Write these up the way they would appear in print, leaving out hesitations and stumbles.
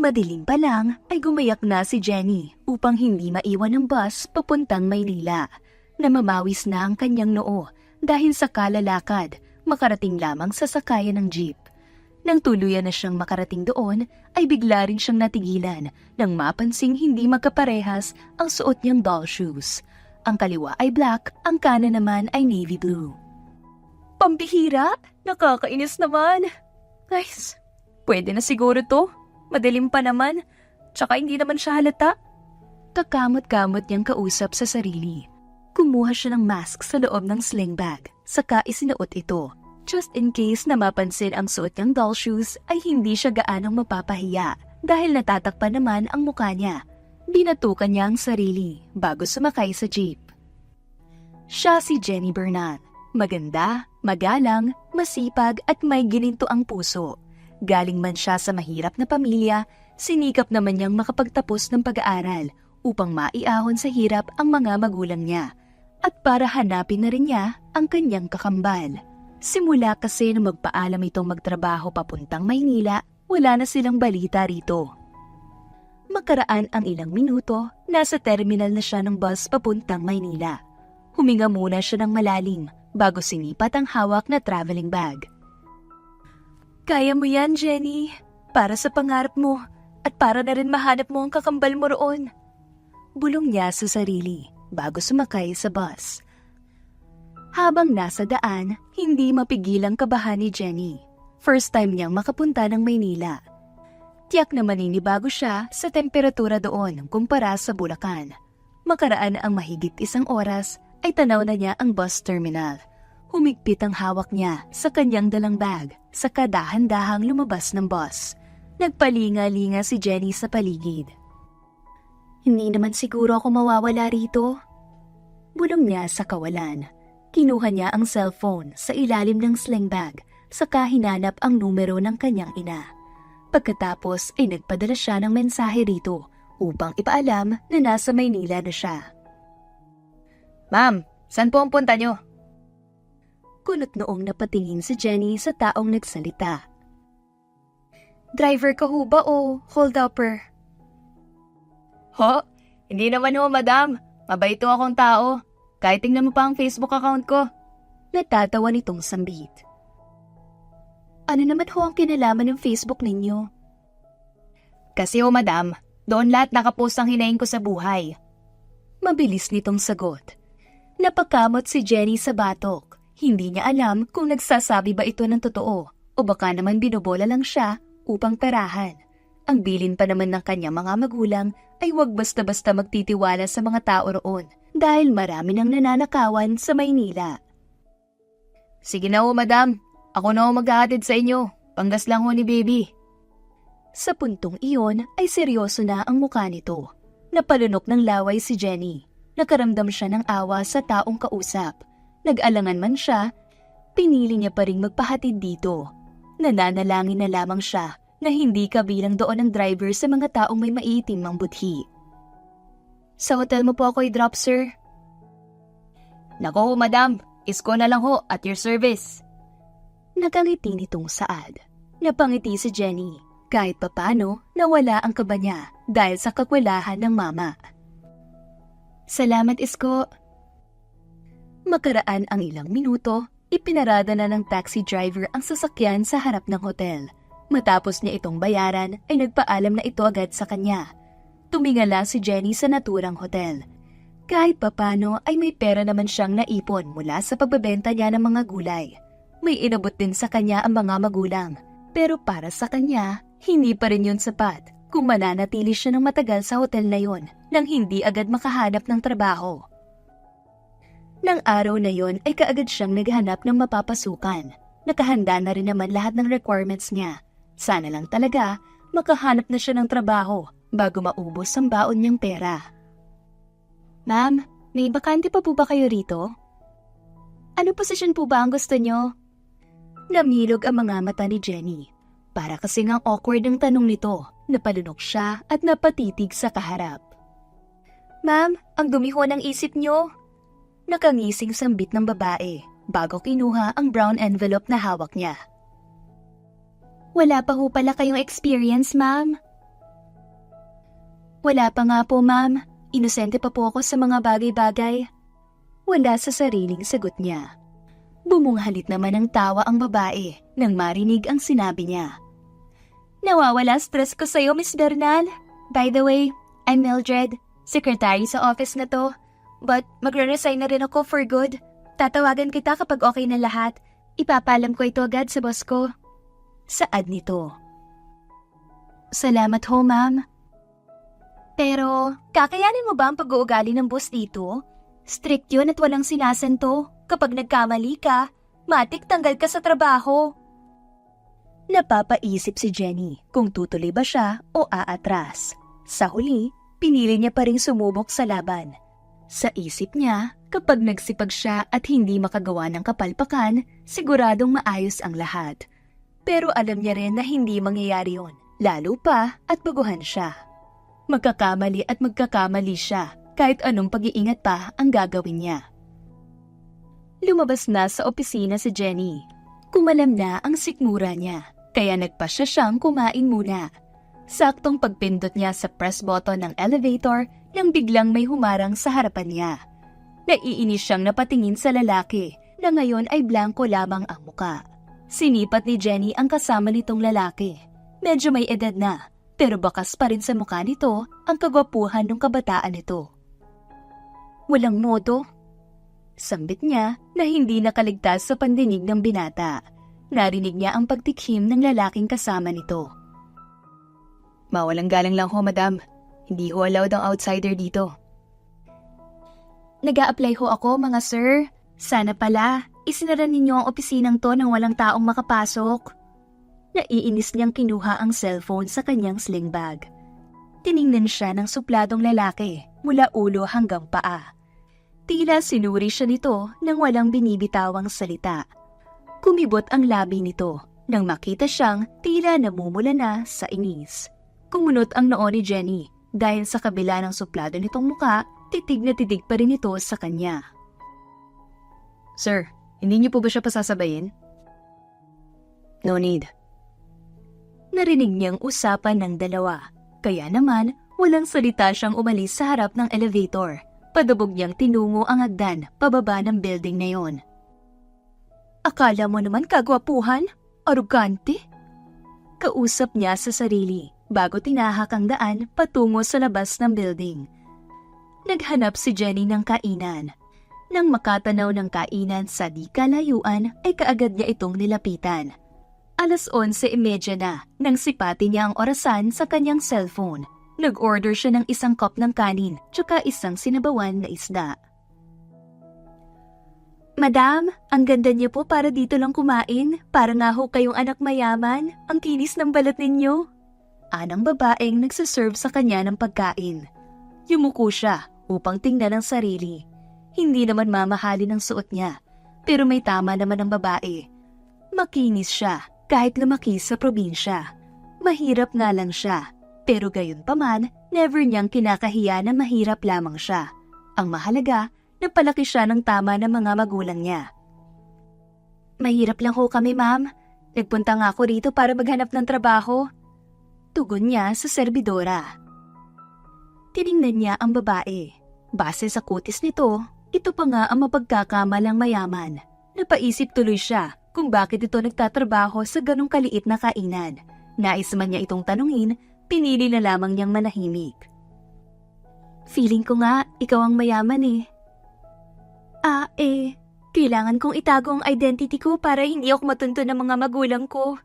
Madilim pa lang ay gumayak na si Jenny upang hindi maiwan ng bus papuntang Maynila. Namamawis na ang kanyang noo dahil sa kalalakad, makarating lamang sa sakayan ng jeep. Nang tuluyan na siyang makarating doon, ay bigla rin siyang natigilan nang mapansing hindi magkaparehas ang suot niyang doll shoes. Ang kaliwa ay black, ang kanan naman ay navy blue. Pambihira? Nakakainis naman. Guys, pwede na siguro to. Madilim pa naman, tsaka hindi naman siya halata. Kakamot-kamot niyang kausap sa sarili. Kumuha siya ng mask sa loob ng sling bag, saka isinuot ito. Just in case na mapansin ang suot niyang doll shoes ay hindi siya gaanong mapapahiya dahil natatakpan naman ang mukha niya. Binatukan niya ang sarili bago sumakay sa jeep. Siya si Jenny Bernal. Maganda, magalang, masipag at may gininto ang puso. Galing man siya sa mahirap na pamilya, sinikap naman niyang makapagtapos ng pag-aaral upang maiahon sa hirap ang mga magulang niya at para hanapin na rin niya ang kanyang kakambal. Simula kasi nung magpaalam itong magtrabaho papuntang Maynila, wala na silang balita rito. Makaraan ang ilang minuto, nasa terminal na siya ng bus papuntang Maynila. Huminga muna siya ng malalim bago sinipat ang hawak na traveling bag. Kaya mo yan, Jenny. Para sa pangarap mo at para na rin mahanap mo ang kakambal mo roon. Bulong niya sa sarili bago sumakay sa bus. Habang nasa daan, hindi mapigilang kabahan ni Jenny. First time niyang makapunta ng Maynila. Tiyak na maninibago siya sa temperatura doon kumpara sa Bulacan. Makaraan ang mahigit 1 oras ay tanaw na niya ang bus terminal. Humigpit ang hawak niya sa kanyang dalang bag, saka dahan-dahang lumabas ng bus. Nagpalinga-linga si Jenny sa paligid. Hindi naman siguro ako mawawala rito. Bulong niya sa kawalan. Kinuha niya ang cellphone sa ilalim ng sling bag, saka hinanap ang numero ng kanyang ina. Pagkatapos ay nagpadala siya ng mensahe rito upang ipaalam na nasa Maynila na siya. Ma'am, saan po ang punta niyo? Kunot noong napatingin si Jenny sa taong nagsalita. Driver ka ho ba o hold-upper? Ho? Hindi naman ho, madam. Mabait ho akong tao. Kahit tingnan mo pa ang Facebook account ko. Natatawa nitong sambit. Ano naman ho ang kinalaman ng Facebook ninyo? Kasi ho, madam, doon lahat nakapost ang hinaing ko sa buhay. Mabilis nitong sagot. Napakamot si Jenny sa batok. Hindi niya alam kung nagsasabi ba ito ng totoo o baka naman binobola lang siya upang perahan. Ang bilin pa naman ng kanyang mga magulang ay huwag basta-basta magtitiwala sa mga tao roon dahil marami nang nananakawan sa Maynila. Sige na ho, madam. Ako na ho maghahatid sa inyo. Panggas lang ho ni baby. Sa puntong iyon ay seryoso na ang mukha nito. Napalunok ng laway si Jenny. Nakaramdam siya ng awa sa taong kausap. Nag-alangan man siya, pinili niya pa ring magpahatid dito. Nananalangin na lamang siya na hindi kabilang doon ang driver sa mga taong may maiitim ang budhi. Sa hotel mo po ako i-drop, sir? Nako ho, madam. Isko na lang ho at your service. Nakangiti nitong saad. Napangiti si Jenny. Kahit papano, nawala ang kaba niya dahil sa kakwelahan ng mama. Salamat, Isko. Makaraan ang ilang minuto, ipinarada na ng taxi driver ang sasakyan sa harap ng hotel. Matapos niya itong bayaran ay nagpaalam na ito agad sa kanya. Tumingala si Jenny sa naturang hotel. Kahit papano ay may pera naman siyang naipon mula sa pagbebenta niya ng mga gulay. May inabot din sa kanya ang mga magulang. Pero para sa kanya, hindi pa rin yun sapat kung mananatili siya ng matagal sa hotel na yon nang hindi agad makahanap ng trabaho. Nang araw na yon ay kaagad siyang naghanap ng mapapasukan. Nakahanda na rin naman lahat ng requirements niya. Sana lang talaga makahanap na siya ng trabaho bago maubos ang baon niyang pera. Ma'am, may bakante pa po ba kayo rito? Ano posisyon po ba ang gusto niyo? Namilog ang mga mata ni Jenny. Para kasing ang awkward ang tanong nito, napalunok siya at napatitig sa kaharap. Ma'am, ang dumi ho ng isip niyo. Nakangising sambit ng babae bago kinuha ang brown envelope na hawak niya. Wala pa ho pala kayong experience, ma'am. Wala pa nga po, ma'am. Inosente pa po ako sa mga bagay-bagay. Wala sa sariling sagot niya. Bumunghalit naman ng tawa ang babae nang marinig ang sinabi niya. Nawawala stress ko sa'yo, Miss Bernal. By the way, I'm Mildred, secretary sa office na to. But magre-resign na rin ako for good. Tatawagan kita kapag okay na lahat. Ipapalam ko ito agad sa boss ko. Saad nito. Salamat ho, ma'am. Pero, kakayanin mo ba ang pag-uugali ng boss dito? Strict yun at walang sinasanto. Kapag nagkamali ka, matik tanggal ka sa trabaho. Napapaisip si Jenny kung tutuloy ba siya o aatras. Sa huli, pinili niya pa ring sumubok sa laban. Sa isip niya, kapag nagsipag siya at hindi makagawa ng kapalpakan, siguradong maayos ang lahat. Pero alam niya rin na hindi mangyayari yon, lalo pa at baguhan siya. Magkakamali at magkakamali siya kahit anong pag-iingat pa ang gagawin niya. Lumabas na sa opisina si Jenny. Kumalam na ang sikmura niya, kaya nagpasya siyang kumain muna. Saktong pagpindot niya sa press button ng elevator nang biglang may humarang sa harapan niya. Naiinis siyang napatingin sa lalaki na ngayon ay blanko lamang ang muka. Sinipat ni Jenny ang kasama nitong lalaki. Medyo may edad na, pero bakas pa rin sa mukha nito ang kagwapuhan ng kabataan nito. Walang modo. Sambit niya na hindi nakaligtas sa pandinig ng binata. Narinig niya ang pagtikhim ng lalaking kasama nito. Mawalang galang lang ho, madam. Hindi ho allowed ang outsider dito. Nag-a-apply ho ako, mga sir. Sana pala, isinara ninyo ang opisinang to nang walang taong makapasok. Naiinis niyang kinuha ang cellphone sa kanyang sling bag. Tiningnan siya ng supladong lalaki mula ulo hanggang paa. Tila sinuri siya nito nang walang binibitawang salita. Kumibot ang labi nito nang makita siyang tila namumula na sa inis. Kumunot ang noo ni Jenny dahil sa kabila ng suplado nitong muka, titig na titig pa rin ito sa kanya. Sir, hindi niyo po ba siya pasasabayin? No need. Narinig niyang usapan ng dalawa, kaya naman walang salita siyang umalis sa harap ng elevator. Padubog niyang tinungo ang hagdan pababa ng building na yon. Akala mo naman kagwapuhan? Arugante? Kausap niya sa sarili bago tinahak ang daan patungo sa labas ng building. Naghanap si Jenny ng kainan. Nang makatanaw ng kainan sa di kalayuan ay kaagad niya itong nilapitan. 11:30 na nang sipati niya ang orasan sa kanyang cellphone. Nag-order siya ng isang cup ng kanin tsaka isang sinabawan na isda. Madam, ang ganda niyo po para dito lang kumain. Para nga ho kayong anak mayaman. Ang kinis ng balat ninyo. Anang babaeng nagsaserve sa kanya ng pagkain. Yumuko siya upang tingnan ang sarili. Hindi naman mamahalin ang suot niya. Pero may tama naman ang babae. Makinis siya kahit lumaki sa probinsya. Mahirap nga lang siya. Pero gayon pa man, never niyang kinakahiya na mahirap lamang siya. Ang mahalaga, napalaki siya ng tama ng mga magulang niya. Mahirap lang ho kami, ma'am. Nagpunta nga ako rito para maghanap ng trabaho. Tugon niya sa serbidora. Tiningnan niya ang babae. Base sa kutis nito, ito pa nga ang mapagkakamalang mayaman. Napaisip tuloy siya kung bakit ito nagtatrabaho sa ganong kaliit na kainan. Nais man niya itong tanungin, pinili na lamang niyang manahimik. Feeling ko nga, ikaw ang mayaman eh. Kailangan kong itago ang identity ko para hindi ako matunto ng mga magulang ko.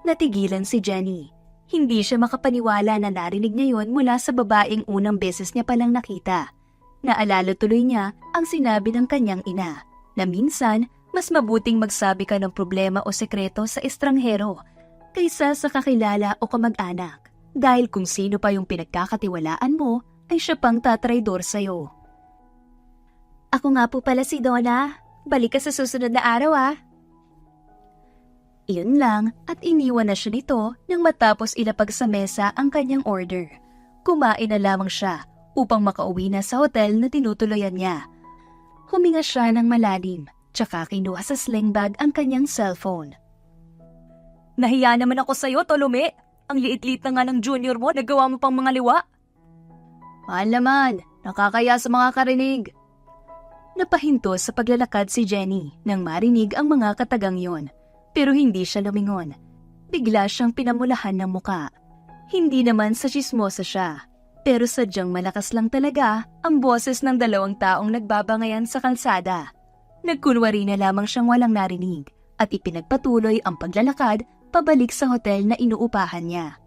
Natigilan si Jenny. Hindi siya makapaniwala na narinig niya yon mula sa babaeng unang beses niya palang nakita. Naalala tuloy niya ang sinabi ng kanyang ina, na minsan mas mabuting magsabi ka ng problema o sekreto sa estranghero kaysa sa kakilala o kamag-anak. Dahil kung sino pa yung pinagkakatiwalaan mo, ay siya pang tatraydor sa'yo. Ako nga po pala si Donna. Balik ka sa susunod na araw ah. Iyon lang at iniwan na siya nito nang matapos ilapag sa mesa ang kanyang order. Kumain na lamang siya upang makauwi na sa hotel na tinutuloyan niya. Huminga siya ng malalim, tsaka kinuha sa sling bag ang kanyang cellphone. Nahiya naman ako sa'yo, Tolome. Ang liit-liit na nga ng junior mo, nagawa mo pang mga liwa. Mahal naman, nakakaya sa mga karinig. Napahinto sa paglalakad si Jenny nang marinig ang mga katagang yon. Pero hindi siya lumingon. Bigla siyang pinamulahan ng muka. Hindi naman sa chismosa siya. Pero sadyang malakas lang talaga ang boses ng dalawang taong nagbabangayan sa kalsada. Nagkunwari na lamang siyang walang narinig at ipinagpatuloy ang paglalakad pabalik sa hotel na inuupahan niya.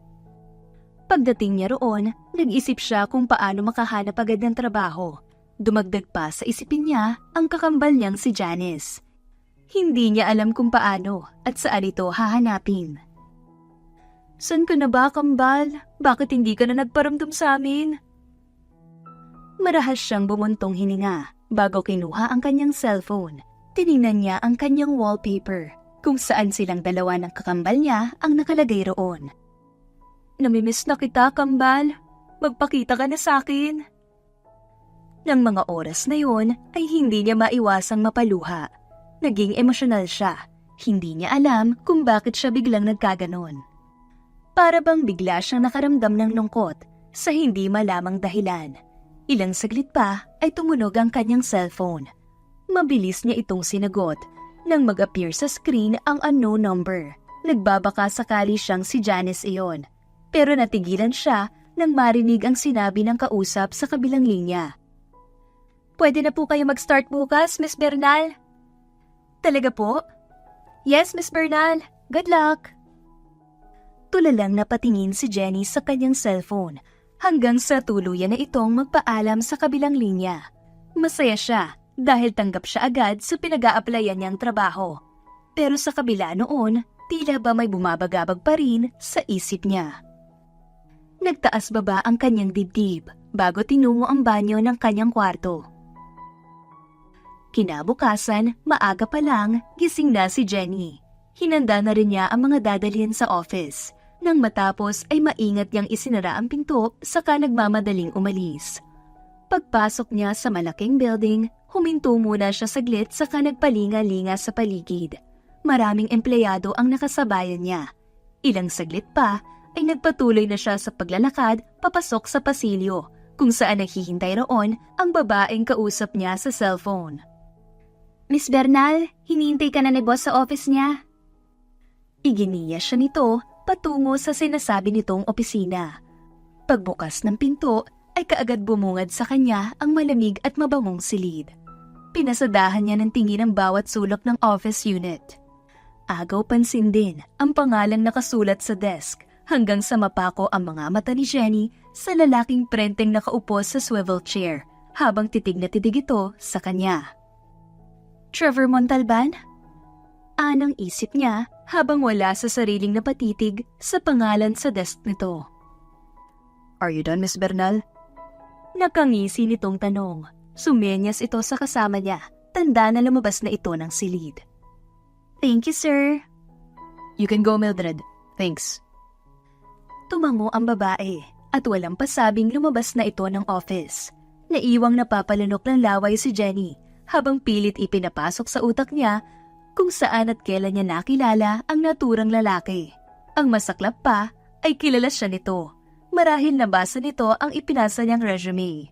Pagdating niya roon, nag-isip siya kung paano makahanap agad ng trabaho. Dumagdag pa sa isipin niya ang kakambal niyang si Janice. Hindi niya alam kung paano at saan ito hahanapin. "San ka na ba, kambal? Bakit hindi ka na nagparamdam sa amin?" Marahas siyang bumuntong hininga bago kinuha ang kanyang cellphone. Tiningnan niya ang kanyang wallpaper kung saan silang dalawa ng kakambal niya ang nakalagay roon. "Namimiss na kita, kambal. Magpakita ka na sa akin." Nang mga oras na yun ay hindi niya maiwasang mapaluha. Naging emosyonal siya. Hindi niya alam kung bakit siya biglang nagkaganon. Para bang bigla siyang nakaramdam ng lungkot sa hindi malamang dahilan. Ilang saglit pa ay tumunog ang kanyang cellphone. Mabilis niya itong sinagot nang mag-appear sa screen ang unknown number. Nagbabaka sakali siyang si Janice iyon. Pero natigilan siya nang marinig ang sinabi ng kausap sa kabilang linya. "Pwede na po kayo mag-start bukas, Miss Bernal?" "Talaga po?" "Yes, Miss Bernal. Good luck." Tulalang napatingin si Jenny sa kanyang cellphone hanggang sa tuluyan na itong magpaalam sa kabilang linya. Masaya siya dahil tanggap siya agad sa pinag-a-applyan niyang trabaho. Pero sa kabila noon, tila ba may bumabagabag pa rin sa isip niya. Nagtaas baba ang kanyang dibdib bago tinungo ang banyo ng kanyang kwarto. Kinabukasan, maaga pa lang, gising na si Jenny. Hinanda na rin niya ang mga dadalhin sa office. Nang matapos ay maingat niyang isinara ang pinto saka nagmamadaling umalis. Pagpasok niya sa malaking building, huminto muna siya saglit saka nagpalinga-linga sa paligid. Maraming empleyado ang nakasabayan niya. Ilang saglit pa ay nagpatuloy na siya sa paglalakad papasok sa pasilyo kung saan naghihintay roon ang babaeng kausap niya sa cellphone. "Miss Bernal, hinihintay ka na ni boss sa office niya." Iginiya siya nito patungo sa sinasabi nitong opisina. Pagbukas ng pinto ay kaagad bumungad sa kanya ang malamig at mabangong silid. Pinasadahan niya ng tingin ang bawat sulok ng office unit. Agaw pansin din ang pangalang nakasulat sa desk hanggang sa mapako ang mga mata ni Jenny sa lalaking prenteng nakaupo sa swivel chair habang titig na titig ito sa kanya. "Trevor Montalban?" Anang isip niya habang wala sa sariling napatitig sa pangalan sa desk nito. "Are you done, Miss Bernal?" Nakangisi nitong tanong. Sumenyas ito sa kasama niya. Tanda na lumabas na ito ng silid. "Thank you, sir." "You can go, Mildred. Thanks." Tumango ang babae at walang pasabing lumabas na ito ng office. Naiwang napapalunok ng laway si Jenny habang pilit ipinapasok sa utak niya kung saan at kailan niya nakilala ang naturang lalaki. Ang masaklap pa ay kilala siya nito. Marahil nabasa nito ang ipinasa niyang resume.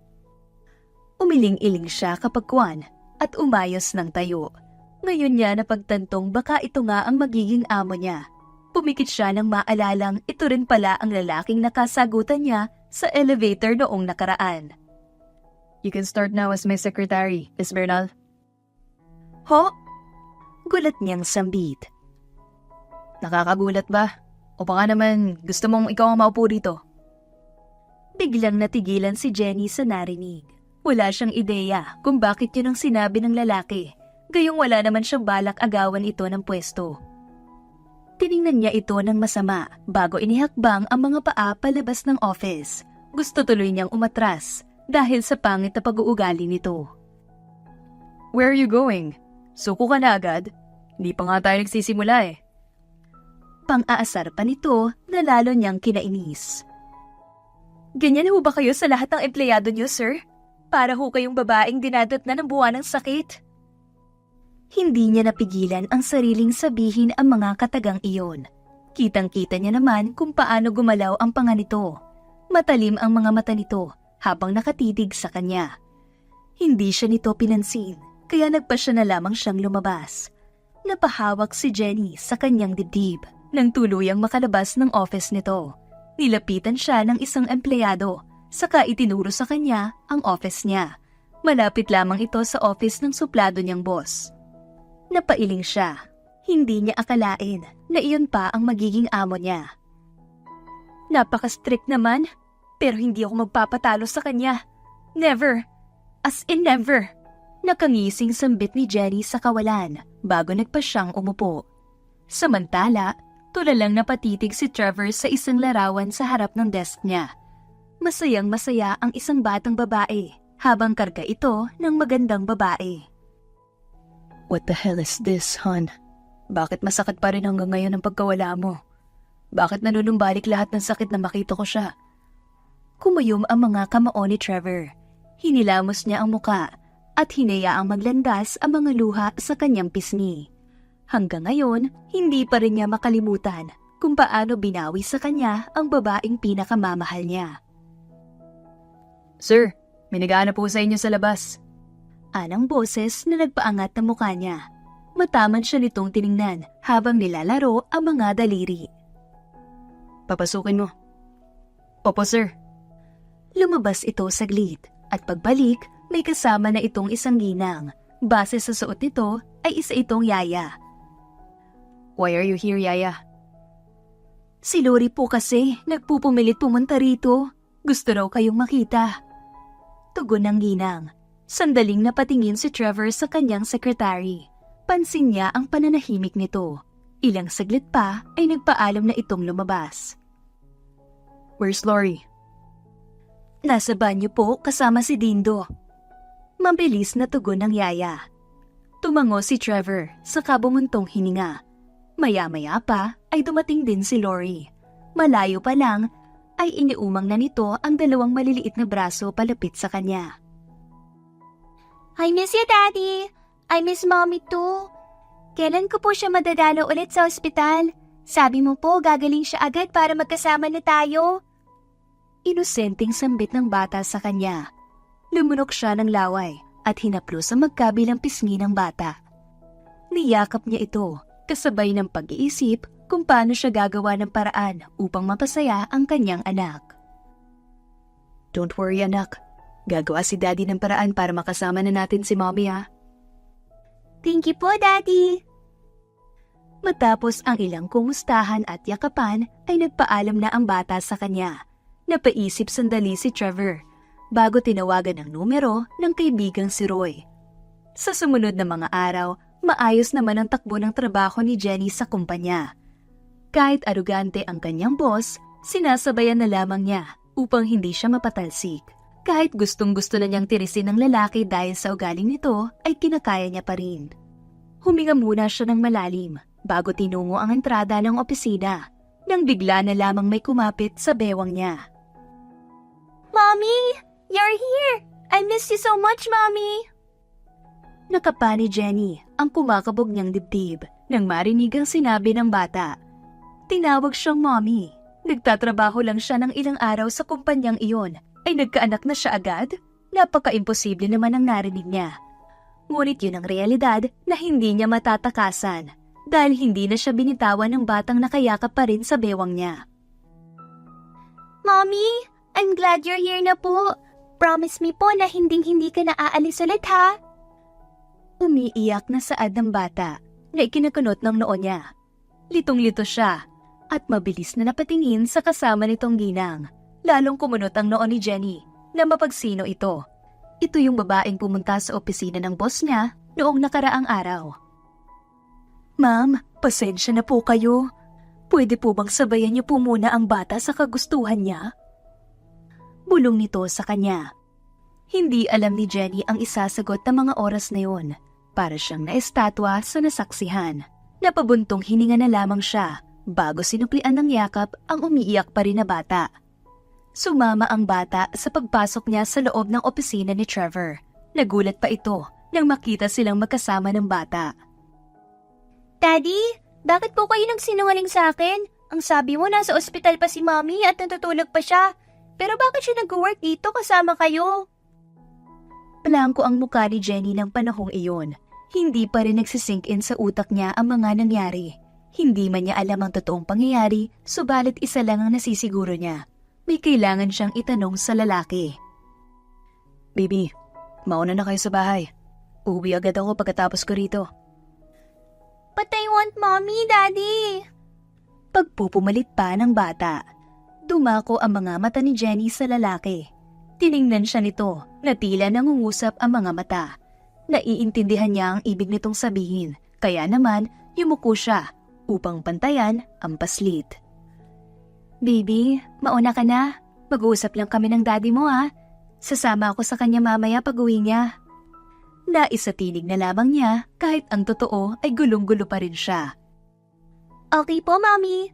Umiling-iling siya kapag kuwan at umayos ng tayo. Ngayon niya napagtantong baka ito nga ang magiging amo niya. Pumikit siya nang maalalang ito rin pala ang lalaking nakasagutan niya sa elevator noong nakaraan. "You can start now as my secretary, Miss Bernal." "Ho?" Gulat niyang sambit. "Nakakagulat ba? O baka naman gusto mong ikaw ang maupo dito?" Biglang natigilan si Jenny sa narinig. Wala siyang ideya kung bakit yun ang sinabi ng lalaki. Gayong wala naman siyang balak agawan ito ng pwesto. Tiningnan niya ito ng masama bago inihakbang ang mga paa palabas ng office. Gusto tuloy niyang umatras dahil sa pangit na pag-uugali nito. "Where are you going? Suko ka na agad? Hindi pa nga tayo nagsisimula eh." Pang-aasar pa nito na lalo niyang kinainis. "Ganyan ho ba kayo sa lahat ng empleyado niyo, sir? Para ho kayong babaeng dinadatnan ng buwan ng sakit?" Hindi niya napigilan ang sariling sabihin ang mga katagang iyon. Kitang-kita niya naman kung paano gumalaw ang panga nito. Matalim ang mga mata nito habang nakatitig sa kanya. Hindi siya nito pinansin, kaya nagpa siya na lamang siyang lumabas. Napahawak si Jenny sa kanyang dibdib nang tuluyang makalabas ng office nito. Nilapitan siya ng isang empleyado, saka itinuro sa kanya ang office niya. Malapit lamang ito sa office ng suplado niyang boss. Napailing siya. Hindi niya akalain na iyon pa ang magiging amo niya. Napaka-strict naman, pero hindi ako magpapatalo sa kanya. Never. As in never. Nakangising sambit ni Jenny sa kawalan bago nagpa siyang umupo. Samantala, tulalang napatitig si Trevor sa isang larawan sa harap ng desk niya. Masayang masaya ang isang batang babae habang karga ito ng magandang babae. What the hell is this, hon? Bakit masakit pa rin hanggang ngayon ang pagkawala mo? Bakit nanunumbalik lahat ng sakit na makita ko siya? Kumayom ang mga kamao ni Trevor. Hinilamos niya ang muka at hinayaang maglandas ang mga luha sa kanyang pisngi. Hanggang ngayon, hindi pa rin niya makalimutan kung paano binawi sa kanya ang babaeng pinakamamahal niya. Sir, may naghahanap po sa inyo sa labas. Anang boses na nagpaangat ng mukha niya. Mataman siya nitong tiningnan habang nilalaro ang mga daliri. Papasukin mo. Opo, sir. Lumabas ito saglit at pagbalik may kasama na itong isang ginang. Base sa suot nito ay isa itong yaya. Why are you here, Yaya? Si Lori po kasi nagpupumilit pumunta rito. Gusto raw kayong makita. Tugon ng ginang. Sandaling napatingin si Trevor sa kanyang sekretary. Pansin niya ang pananahimik nito. Ilang saglit pa ay nagpaalam na itong lumabas. Where's Lori? Nasa banyo po kasama si Dindo. Mabilis na tugon ng yaya. Tumango si Trevor sa bumuntong hininga. Maya-maya pa ay dumating din si Lori. Malayo pa lang ay iniumang na nito ang dalawang maliliit na braso palapit sa kanya. I miss you, Daddy. I miss Mommy too. Kailan ko po siya madadalo ulit sa ospital? Sabi mo po gagaling siya agad para magkasama na tayo. Inosenteng sambit ng bata sa kanya. Lumunok siya ng laway at hinaplos sa magkabilang pisngi ng bata. Niyakap niya ito, kasabay ng pag-iisip kung paano siya gagawa ng paraan upang mapasaya ang kanyang anak. Don't worry, anak. Gagawa si Daddy ng paraan para makasama na natin si Mommy, ha? Thank you po, Daddy. Matapos ang ilang kumustahan at yakapan ay nagpaalam na ang bata sa kanya. Napaisip sandali si Trevor bago tinawagan ang numero ng kaibigang si Roy. Sa sumunod na mga araw, maayos naman ang takbo ng trabaho ni Jenny sa kumpanya. Kahit arugante ang kanyang boss, sinasabayan na lamang niya upang hindi siya mapatalsik. Kahit gustong-gusto na niyang tirisin ng lalaki dahil sa ugaling nito, ay kinakaya niya pa rin. Huminga muna siya ng malalim bago tinungo ang entrada ng opisina nang bigla na lamang may kumapit sa bewang niya. Mommy, you're here. I miss you so much, Mommy. Nakapa ni Jenny ang kumakabog niyang dibdib nang marinig ang sinabi ng bata. Tinawag siyang mommy. Nagtatrabaho lang siya ng ilang araw sa kumpanyang iyon. Ay nagkaanak na siya agad? Napaka-imposible naman ang narinig niya. Ngunit yun ang realidad na hindi niya matatakasan dahil hindi na siya binitawan ng batang nakayakap pa rin sa bewang niya. Mommy, I'm glad you're here na po. Promise me po na hinding-hindi ka na aalis ulit, ha? Umiiyak na saad ng bata na ikinakunot ng noo niya. Litong-lito siya at mabilis na napatingin sa kasama nitong ginang. Lalong kumunot ang noo ni Jenny na mapagsino ito. Ito yung babaeng pumunta sa opisina ng boss niya noong nakaraang araw. Ma'am, pasensya na po kayo. Pwede po bang sabayan niyo po muna ang bata sa kagustuhan niya? Bulong nito sa kanya. Hindi alam ni Jenny ang isasagot ng mga oras na yun. Para siyang naestatwa sa nasaksihan. Napabuntong hininga na lamang siya bago sinuklian ng yakap ang umiiyak pa rin na bata. Sumama ang bata sa pagpasok niya sa loob ng opisina ni Trevor. Nagulat pa ito nang makita silang magkasama ng bata. Daddy, bakit po kayo nagsinungaling sa akin? Ang sabi mo nasa ospital pa si Mommy at natutulog pa siya. Pero bakit siya nag-work dito kasama kayo? Blanko ang mukha ni Jenny ng panahong iyon. Hindi pa rin nagsisink in sa utak niya ang mga nangyari. Hindi man niya alam ang totoong pangyayari, subalit isa lang ang nasisiguro niya. May kailangan siyang itanong sa lalaki. Baby, mauna na kayo sa bahay. Uuwi agad ako pagkatapos ko rito. But I want mommy, daddy. Pagpupumalit pa ng bata. Dumako ang mga mata ni Jenny sa lalaki. Tiningnan siya nito na tila nangungusap ang mga mata. Naiintindihan niya ang ibig nitong sabihin, kaya naman yumuko siya upang pantayan ang paslit. Baby, mauna ka na. Mag-uusap lang kami ng daddy mo ha. Sasama ako sa kanya mamaya pag-uwi niya. Naisatinig na lamang niya kahit ang totoo ay gulong-gulo pa rin siya. Okay po, mommy.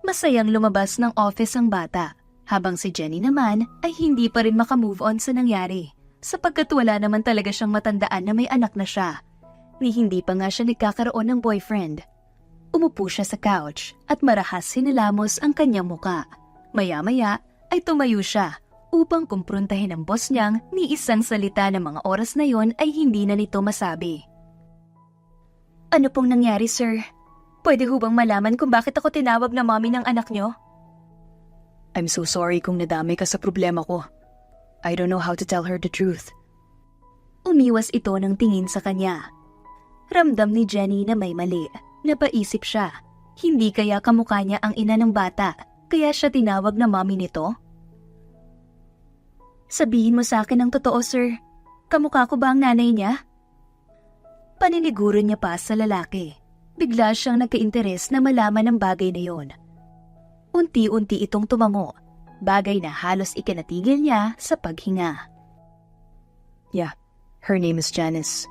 Masayang lumabas ng office ang bata, habang si Jenny naman ay hindi pa rin makamove on sa nangyari, sapagkat wala naman talaga siyang matandaan na may anak na siya, ni hindi pa nga siya nagkakaroon ng boyfriend. Umupo siya sa couch at marahas sinilamos ang kanyang muka. Maya-maya ay tumayo siya upang kumprontahin ang boss niyang ni isang salita ng mga oras na yon ay hindi na nito masabi. Ano pong nangyari, sir? Pwede ho bang malaman kung bakit ako tinawag na mommy ng anak niyo? I'm so sorry kung nadamay ka sa problema ko. I don't know how to tell her the truth. Umiwas ito ng tingin sa kanya. Ramdam ni Jenny na may mali. Napaisip siya. Hindi kaya kamukha niya ang ina ng bata, kaya siya tinawag na mommy nito? Sabihin mo sa akin ang totoo, sir. Kamukha ko ba ang nanay niya? Paniniguro niya pa sa lalaki. Bigla siyang nagka-interes na malaman ang bagay na yon. Unti-unti itong tumango, bagay na halos ikinatigil niya sa paghinga. Yeah, her name is Janice.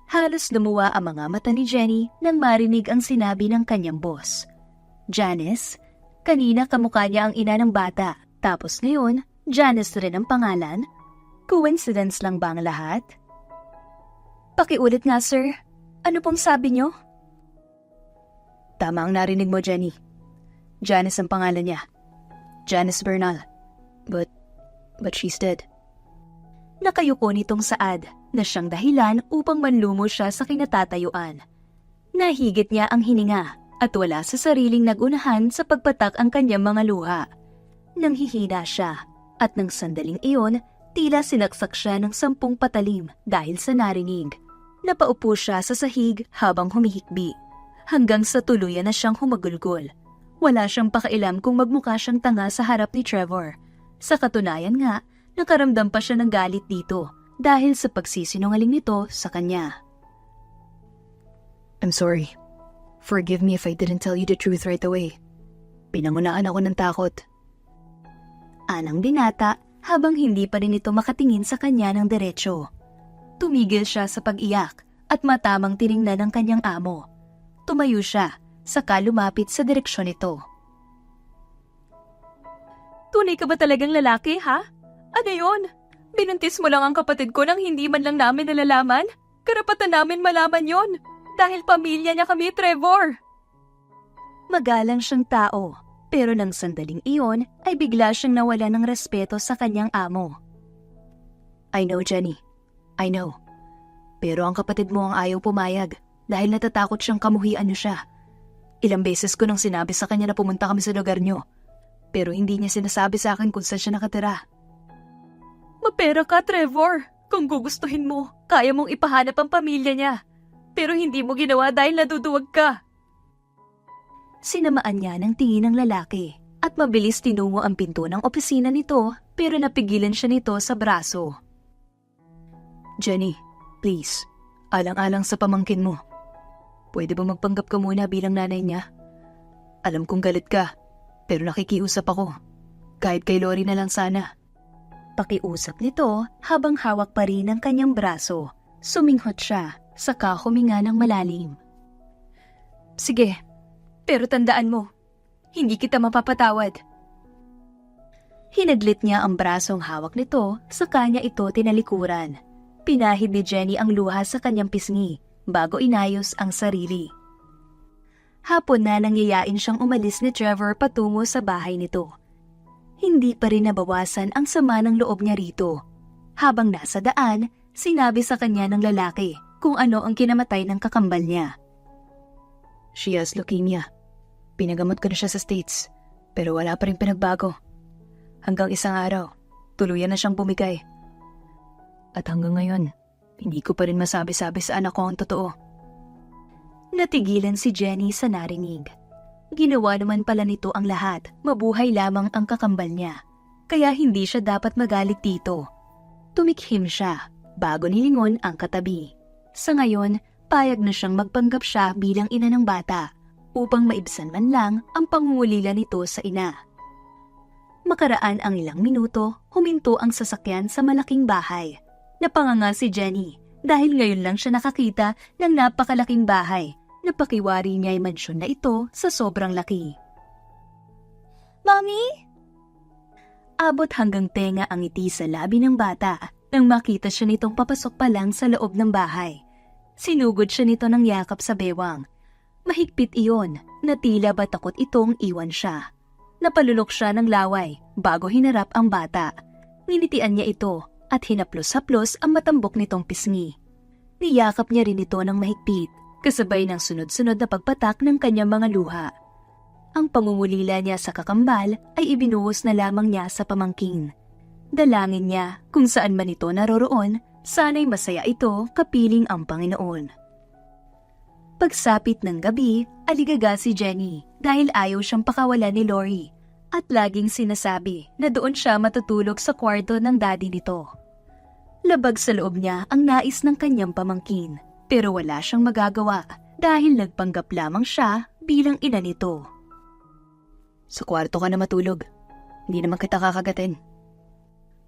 Halos lumuwa ang mga mata ni Jenny nang marinig ang sinabi ng kanyang boss. Janice? Kanina kamukha niya ang ina ng bata, tapos ngayon, Janice rin ang pangalan? Coincidence lang ba ang lahat? Pakiulit nga, sir. Ano pong sabi niyo? Tama ang narinig mo, Jenny. Janice ang pangalan niya. Janice Bernal. But she's dead. Nakayuko nitong saad na siyang dahilan upang manlumo siya sa kinatatayuan. Nahigit niya ang hininga at wala sa sariling nagunahan sa pagpatak ang kanyang mga luha. Nanghihina siya at nang sandaling iyon, tila sinaksak siya ng 10 patalim dahil sa narinig. Napaupo siya sa sahig habang humihikbi, hanggang sa tuluyan na siyang humagulgol. Wala siyang pakailam kung magmukha siyang tanga sa harap ni Trevor. Sa katunayan nga, nakaramdam pa siya ng galit dito dahil sa pagsisinungaling nito sa kanya. I'm sorry. Forgive me if I didn't tell you the truth right away. Pinangunaan ako ng takot. Anang binata habang hindi pa rin ito makatingin sa kanya ng diretsyo. Tumigil siya sa pag-iyak at matamang tiningnan ng kanyang amo. Tumayo siya, saka lumapit sa direksyon nito. Tunay ka ba talagang lalaki, ha? Ano yun? Binuntis mo lang ang kapatid ko nang hindi man lang namin nalalaman? Karapatan namin malaman yon dahil pamilya niya kami, Trevor. Magalang siyang tao, pero nang sandaling iyon ay bigla siyang nawala ng respeto sa kanyang amo. I know, Jenny. I know. Pero ang kapatid mo ang ayaw pumayag dahil natatakot siyang kamuhian niyo siya. Ilang beses ko nang sinabi sa kanya na pumunta kami sa lugar niyo, pero hindi niya sinasabi sa akin kung saan siya nakatira. Mapera ka, Trevor. Kung gugustuhin mo, kaya mong ipahanap ang pamilya niya. Pero hindi mo ginawa dahil naduduwag ka. Sinamaan niya ng tingin ng lalaki at mabilis tinungo ang pinto ng opisina nito pero napigilan siya nito sa braso. Jenny, please, alang-alang sa pamangkin mo. Pwede ba magpanggap ka muna bilang nanay niya? Alam kong galit ka, pero nakikiusap ako. Kahit kay Lori na lang sana. Pakiusap nito habang hawak pa rin ang kanyang braso. Suminghot siya, saka huminga ng malalim. Sige, pero tandaan mo, hindi kita mapapatawad. Hinaglit niya ang brasong hawak nito, saka niya ito tinalikuran. Pinahid ni Jenny ang luha sa kanyang pisngi bago inayos ang sarili. Hapon na nangyayain siyang umalis ni Trevor patungo sa bahay nito. hindi pa rin nabawasan ang sama ng loob niya rito. Habang nasa daan, sinabi sa kanya ng lalaki kung ano ang kinamatay ng kakambal niya. She has leukemia. Pinagamot ko na siya sa States, pero wala pa rin pinagbago. Hanggang isang araw, tuluyan na siyang bumigay. At hanggang ngayon, hindi ko pa rin masabi-sabi sa anak ko ang totoo. Natigilan si Jenny sa narinig. Ginawa naman pala nito ang lahat, mabuhay lamang ang kakambal niya. Kaya hindi siya dapat magalit dito. Tumikhim siya, bago nilingon ang katabi. Sa ngayon, payag na siyang magpanggap siya bilang ina ng bata, upang maibsan man lang ang pangungulila nito sa ina. Makaraan ang ilang minuto, huminto ang sasakyan sa malaking bahay. Napanganga si Jenny dahil ngayon lang siya nakakita ng napakalaking bahay. Napakiwari niya ay mansyon na ito sa sobrang laki. Mommy? Abot hanggang tenga ang ngiti sa labi ng bata nang makita siya nitong papasok pa lang sa loob ng bahay. Sinugod siya nito ng yakap sa bewang. Mahigpit iyon na tila ba takot itong iwan siya. Napalunok siya ng laway bago hinarap ang bata. Ninitian niya ito at hinaplos-haplos ang matambok nitong pisngi. Niyakap niya rin ito ng mahigpit, kasabay ng sunod-sunod na pagpatak ng kanyang mga luha. Ang pangungulila niya sa kakambal ay ibinuhos na lamang niya sa pamangkin. Dalangin niya kung saan man ito naroroon, sana'y masaya ito kapiling ang Panginoon. Pagsapit ng gabi, aligaga si Jenny dahil ayaw siyang pakawalan ni Lori at laging sinasabi na doon siya matutulog sa kwarto ng daddy nito. Labag sa loob niya ang nais ng kanyang pamangkin pero wala siyang magagawa dahil nagpanggap lamang siya bilang ina nito. Sa kwarto ka na matulog. Hindi naman kita kakagatin.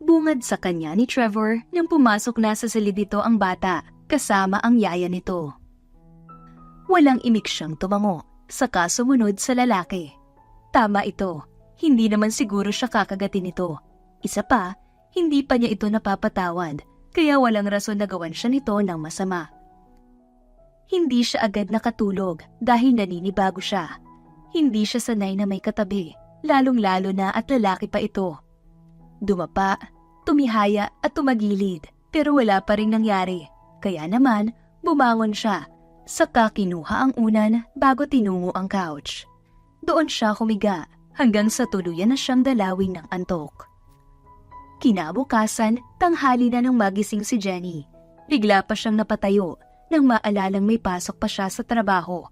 Bungad sa kanya ni Trevor nang pumasok na sa silid nito ang bata kasama ang yaya nito. Walang imik siyang tumango, saka sumunod sa lalaki. Tama ito, hindi naman siguro siya kakagatin nito. Isa pa, hindi pa niya ito napapatawad, kaya walang rason na gawan siya nito ng masama. Hindi siya agad nakatulog dahil naninibago siya. Hindi siya sanay na may katabi, lalong-lalo na at lalaki pa ito. Dumapa, tumihaya at tumagilid pero wala pa ring nangyari. Kaya naman, bumangon siya. Saka kinuha ang unan bago tinungo ang couch. Doon siya humiga hanggang sa tuluyan na siyang dalawin ng antok. Kinabukasan, tanghali na nang magising si Jenny. Bigla pa siyang napatayo nang maalalang may pasok pa siya sa trabaho.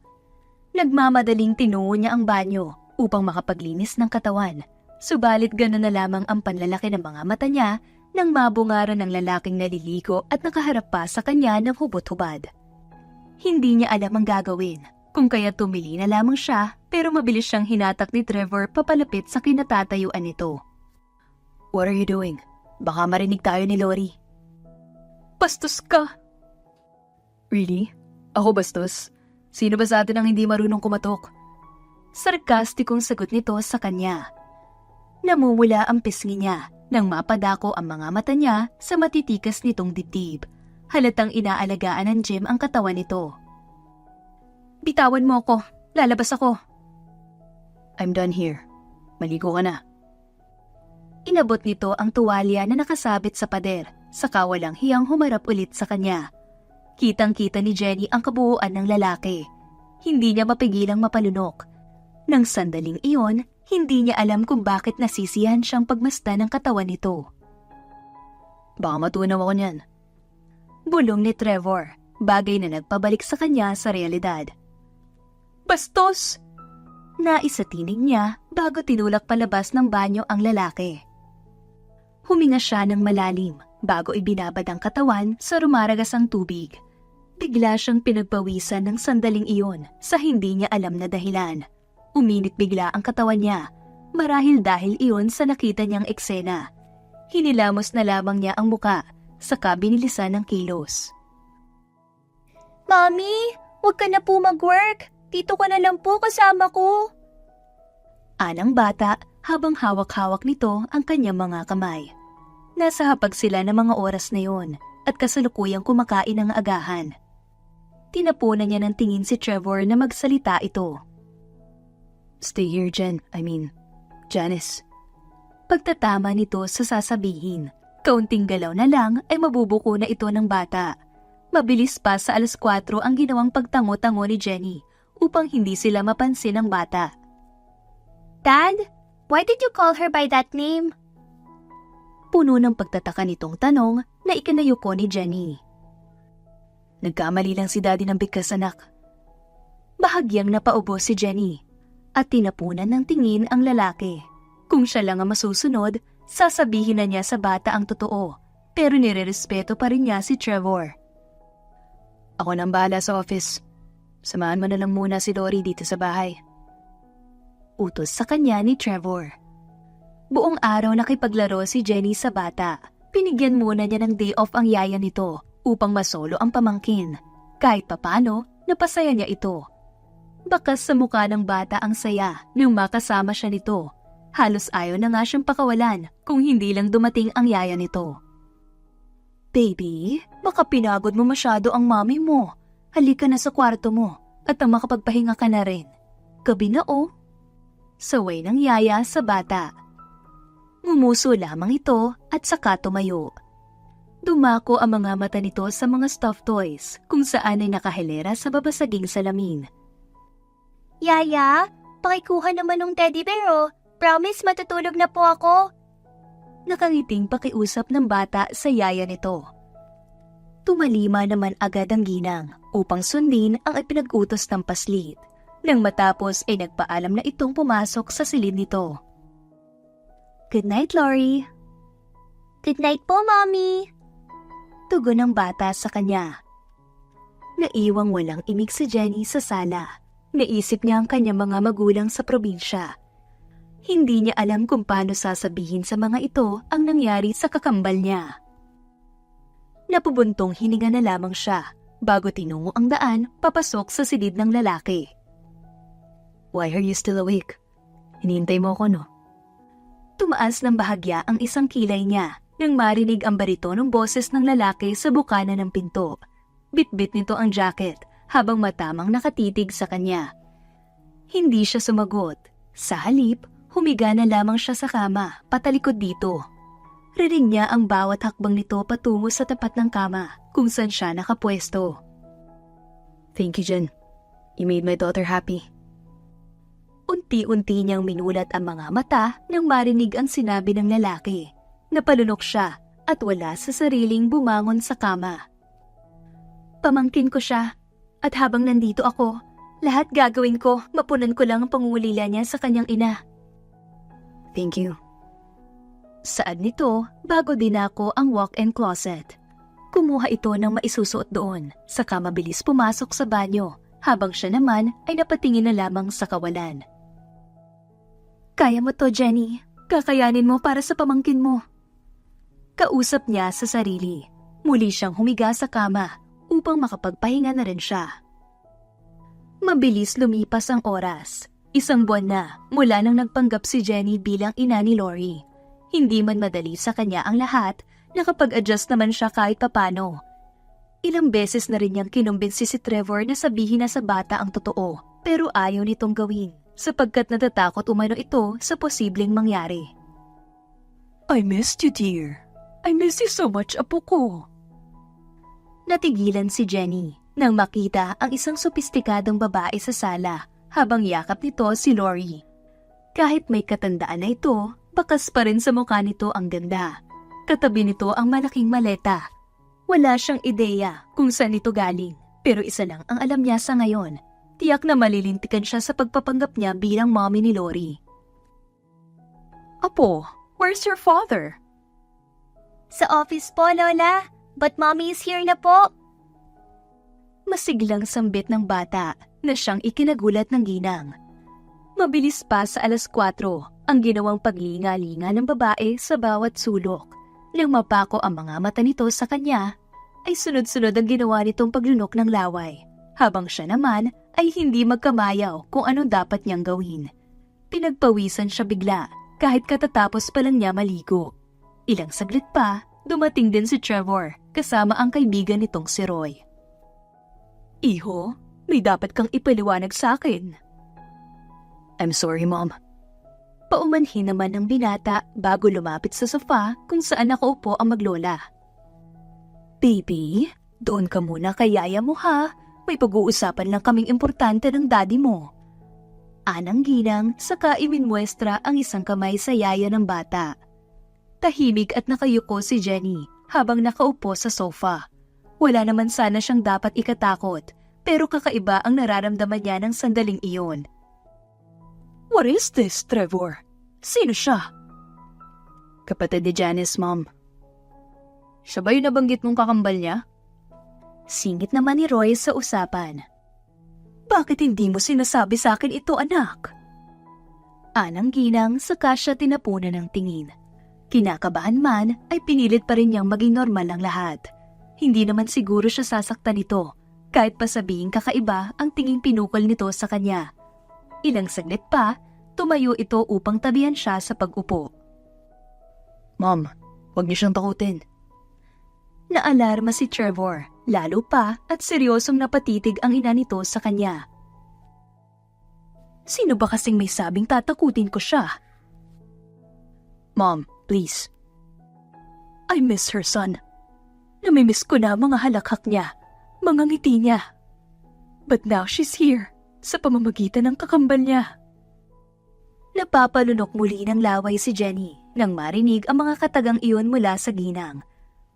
Nagmamadaling tinungo niya ang banyo upang makapaglinis ng katawan. Subalit gano'n na lamang ang panlalaki ng mga mata niya nang mabungaran ng lalaking naliligo at nakaharap pa sa kanya ng hubot-hubad. Hindi niya alam ang gagawin, kung kaya tumili na lamang siya pero mabilis siyang hinatak ni Trevor papalapit sa kinatatayuan nito. What are you doing? Baka marinig tayo ni Lori. Bastos ka! Really? Ako bastos? Sino ba sa atin ang hindi marunong kumatok? Sarkastikong sagot nito sa kanya. Namumula ang pisngi niya nang mapadako ang mga mata niya sa matitikas nitong dibdib. Halatang inaalagaan ng Jim ang katawan nito. Bitawan mo ako. Lalabas ako. I'm done here. Maligo ka na. Inabot nito ang tuwalya na nakasabit sa pader, saka walang hiyang humarap ulit sa kanya. Kitang-kita ni Jenny ang kabuuan ng lalaki. Hindi niya mapigilang mapalunok. Nang sandaling iyon, hindi niya alam kung bakit nasisiyahan siyang pagmasdan ng katawan nito. Baka matunaw ako niyan. Bulong ni Trevor, bagay na nagpabalik sa kanya sa realidad. Bastos! Naisatinig niya bago tinulak palabas ng banyo ang lalaki. Huminga siya ng malalim bago ibinabad ang katawan sa rumaragasang tubig. Bigla siyang pinagpawisan ng sandaling iyon sa hindi niya alam na dahilan. Uminit bigla ang katawan niya, marahil dahil iyon sa nakita niyang eksena. Hinilamos na lamang niya ang muka, saka binilisan ng kilos. Mommy, huwag ka na po mag-work. Dito ka na lang po kasama ko. Anang bata habang hawak-hawak nito ang kanyang mga kamay. Nasa hapag sila ng mga oras na yon at kasalukuyang kumakain ng agahan. Tinapunan niya ng tingin si Trevor na magsalita ito. Stay here, Janice. Pagtatama nito sa sasabihin, kaunting galaw na lang ay mabubuko na ito ng bata. Mabilis pa sa 4:00 ang ginawang pagtango-tango ni Jenny upang hindi sila mapansin ng bata. Dad, why did you call her by that name? Puno ng pagtataka nitong tanong na ikinayuko ni Jenny. Nagkamali lang si Daddy ng bigkas, anak. Bahagyang napaubo si Jenny at tinapunan ng tingin ang lalaki. Kung siya lang ang masusunod, sasabihin na niya sa bata ang totoo, pero nirerespeto pa rin niya si Trevor. Ako nang bahala sa office. Samahan mo na lang muna si Lori dito sa bahay. Utos sa kanya ni Trevor. Buong araw nakipaglaro si Jenny sa bata. Pinigyan muna niya ng day off ang yaya nito upang masolo ang pamangkin. Kahit papano, napasaya niya ito. Bakas sa mukha ng bata ang saya nang makasama siya nito. Halos ayaw na nga siyang pakawalan kung hindi lang dumating ang yaya nito. Baby, baka pinagod mo masyado ang mami mo. Halika na sa kwarto mo at ang makapagpahinga ka na rin. Gabi na oh. Saway ng yaya sa bata. Ngumuso lamang ito at saka tumayo. Dumako ang mga mata nito sa mga stuffed toys kung saan ay nakahilera sa babasaging salamin. Yaya, pakikuha naman ng teddy bear oh. Promise matutulog na po ako. Nakangiting pakiusap ng bata sa yaya nito. Tumalima naman agad ang ginang upang sundin ang ipinag-utos ng paslit. Nang matapos ay nagpaalam na itong pumasok sa silid nito. Good night, Lori. Good night po, Mommy. Tugon ng bata sa kanya. Naiwang walang imik si Jenny sa sala. Naisip niya ang kanyang mga magulang sa probinsya. Hindi niya alam kung paano sasabihin sa mga ito ang nangyari sa kakambal niya. Napubuntong hininga na lamang siya bago tinungo ang daan papasok sa silid ng lalaki. Why are you still awake? Hinihintay mo ako, no? Tumaas ng bahagya ang isang kilay niya nang marinig ang baritonong boses ng lalaki sa bukana ng pinto. Bitbit nito ang jacket habang matamang nakatitig sa kanya. Hindi siya sumagot. Sa halip, humiga na lamang siya sa kama, patalikod dito. Rinig niya ang bawat hakbang nito patungo sa tapat ng kama kung saan siya nakapwesto. Thank you, Jen. You made my daughter happy. Unti-unti niyang minulat ang mga mata nang marinig ang sinabi ng lalaki. Napalunok siya at wala sa sariling bumangon sa kama. Pamangkin ko siya at habang nandito ako, lahat gagawin ko, mapunan ko lang ang pangungulila niya sa kanyang ina. Thank you. Saad nito, bago dinako ang walk-in closet. Kumuha ito ng maisusuot doon, saka mabilis pumasok sa banyo, habang siya naman ay napatingin na lamang sa kawalan. Kaya mo to, Jenny. Kakayanin mo para sa pamangkin mo. Kausap niya sa sarili. Muli siyang humiga sa kama upang makapagpahinga na rin siya. Mabilis lumipas ang oras. 1 buwan na mula nang nagpanggap si Jenny bilang ina ni Lori. Hindi man madali sa kanya ang lahat, nakapag-adjust naman siya kahit papano. Ilang beses na rin niyang kinumbinsi si Trevor na sabihin na sa bata ang totoo, pero ayaw nitong gawin sapagkat natatakot umano ito sa posibleng mangyari. I missed you, dear. I miss you so much, apo ko. Natigilan si Jenny nang makita ang isang sopistikadong babae sa sala habang yakap nito si Lori. Kahit may katandaan na ito, bakas pa rin sa mukha nito ang ganda. Katabi nito ang malaking maleta. Wala siyang ideya kung saan ito galing, pero isa lang ang alam niya sa ngayon. Tiyak na malilintikan siya sa pagpapanggap niya bilang mommy ni Lori. Apo, where's your father? Sa office po, Lola. But Mommy is here na po. Masiglang sambit ng bata na siyang ikinagulat ng ginang. Mabilis pa sa 4:00 ang ginawang paglinga-linga ng babae sa bawat sulok. Nang mapako ang mga mata nito sa kanya, ay sunod-sunod ang ginawa nitong paglunok ng laway, habang siya naman ay hindi magkamayaw kung anong dapat niyang gawin. Pinagpawisan siya bigla kahit katatapos pa lang niya maligo. Ilang saglit pa, dumating din si Trevor kasama ang kaibigan nitong si Roy. Iho, may dapat kang ipaliwanag sa akin. I'm sorry, Mom. Paumanhin naman ng binata bago lumapit sa sofa kung saan nakaupo ang maglola. Baby, doon ka muna kay yaya mo ha. May pag-uusapan lang kaming importante ng daddy mo. Anang ginang saka iminmuestra ang isang kamay sa yaya ng bata. Tahimik at nakayuko si Jenny habang nakaupo sa sofa. Wala naman sana siyang dapat ikatakot pero kakaiba ang nararamdaman niya ng sandaling iyon. What is this, Trevor? Sino siya? Kapatid ni Janice, Mom. Siya ba yung nabanggit mong kakambal niya? Singit naman ni Roy sa usapan. Bakit hindi mo sinasabi sa akin ito, anak? Anang ginang saka siya tinapunan ng tingin. Kinakabahan man ay pinilit pa rin niyang maging normal ang lahat. Hindi naman siguro siya sasaktan nito kahit pa sabihing kakaiba ang tinging pinukol nito sa kanya. Ilang saglit pa, tumayo ito upang tabihan siya sa pag-upo. Mom, huwag niyo siyang takutin. Naalarma si Trevor, lalo pa at seryosong napatitig ang ina nito sa kanya. Sino ba kasing may sabing tatakutin ko siya? Mom, please. I miss her, son. Namimiss ko na mga halakhak niya, mga ngiti niya. But now she's here, sa pamamagitan ng kakambal niya. Napapalunok muli ng laway si Jenny nang marinig ang mga katagang iyon mula sa ginang.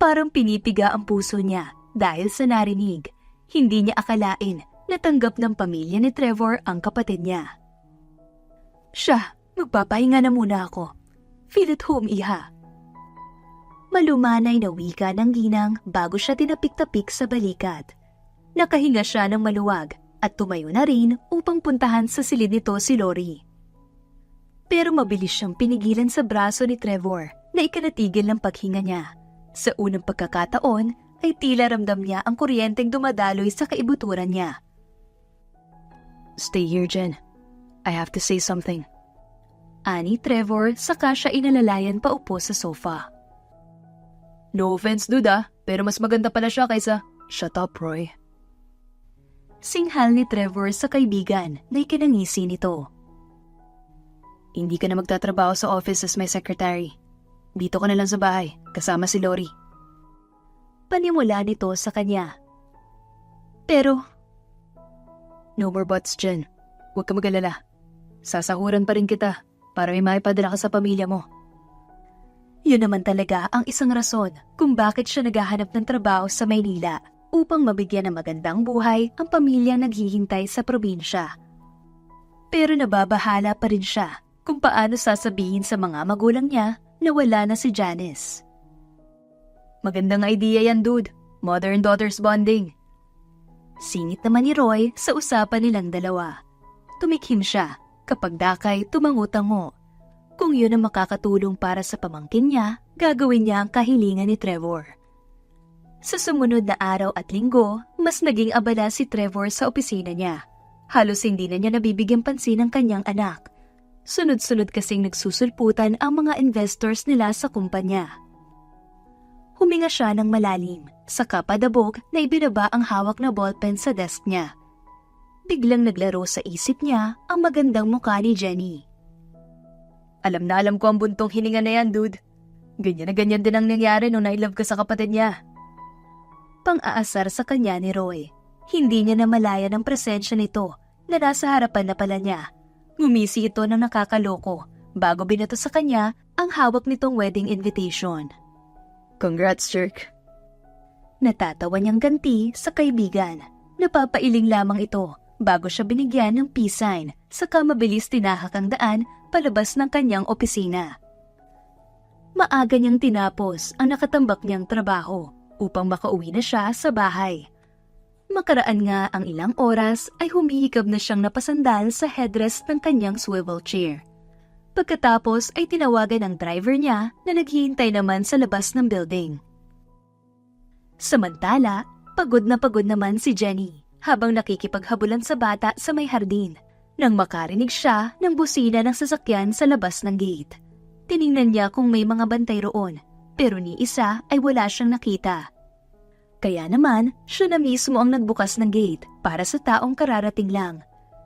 Parang pinipiga ang puso niya dahil sa narinig. Hindi niya akalain na tanggap ng pamilya ni Trevor ang kapatid niya. Siya, magpapahinga na muna ako. Feel at home, iha. Malumanay na wika ng ginang bago siya tinapik-tapik sa balikat. Nakahinga siya ng maluwag at tumayo na rin upang puntahan sa silid nito si Lori. Pero mabilis siyang pinigilan sa braso ni Trevor na ikanatigil ng paghinga niya. Sa unang pagkakataon ay tila ramdam niya ang kuryenteng dumadaloy sa kaibuturan niya. Stay here, Jen. I have to say something. Ani Trevor saka siya inalalayan pa upo sa sofa. No offense, dude pero mas maganda pala siya kaysa... Shut up, Roy. Singhal ni Trevor sa kaibigan na ikinangisi nito. Hindi ka na magtatrabaho sa office as my secretary. Dito ka na lang sa bahay, kasama si Lori. Panimula nito sa kanya. Pero, no more buts, Jen. Huwag ka mag-alala. Sasahuran pa rin kita para may maipadala ka sa pamilya mo. Yun naman talaga ang isang rason kung bakit siya naghahanap ng trabaho sa Maynila upang mabigyan ng magandang buhay ang pamilyang naghihintay sa probinsya. Pero nababahala pa rin siya kung paano sasabihin sa mga magulang niya na wala na si Janice. Magandang idea yan, dude. Mother and daughter's bonding. Singit naman ni Roy sa usapan nilang dalawa. Tumikhim siya, kapag dakay tumango-tango. Kung yun ang makakatulong para sa pamangkin niya, gagawin niya ang kahilingan ni Trevor. Sa sumunod na araw at linggo, mas naging abala si Trevor sa opisina niya. Halos hindi na niya nabibigyang pansin ang kanyang anak. Sunod-sunod kasing nagsusulputan ang mga investors nila sa kumpanya. Huminga siya ng malalim, saka padabog na ibinaba ang hawak na ballpen sa desk niya. Biglang naglaro sa isip niya ang magandang mukha ni Jenny. Alam na alam ko ang buntong hininga na yan, dude. Ganyan na ganyan din ang nangyari nung nailove ka sa kapatid niya. Pang-aasar sa kanya ni Roy. Hindi niya namalaya ng presensya nito na nasa harapan na pala niya. Ngumisi ito ng nakakaloko bago binato sa kanya ang hawak nitong wedding invitation. Congrats, jerk. Natatawa niyang ganti sa kaibigan. Napapailing lamang ito bago siya binigyan ng peace sign saka mabilis tinahak ang daan palabas ng kanyang opisina. Maaga niyang tinapos ang nakatambak niyang trabaho upang makauwi na siya sa bahay. Makaraan nga ang ilang oras ay humihikab na siyang napasandal sa headrest ng kanyang swivel chair. Pagkatapos ay tinawagan ng driver niya na naghihintay naman sa labas ng building. Samantala, pagod naman si Jenny habang nakikipaghabulan sa bata sa may hardin nang makarinig siya ng busina ng sasakyan sa labas ng gate. Tiningnan niya kung may mga bantay roon pero ni isa ay wala siyang nakita. Kaya naman, siya na mismo ang nagbukas ng gate para sa taong kararating lang.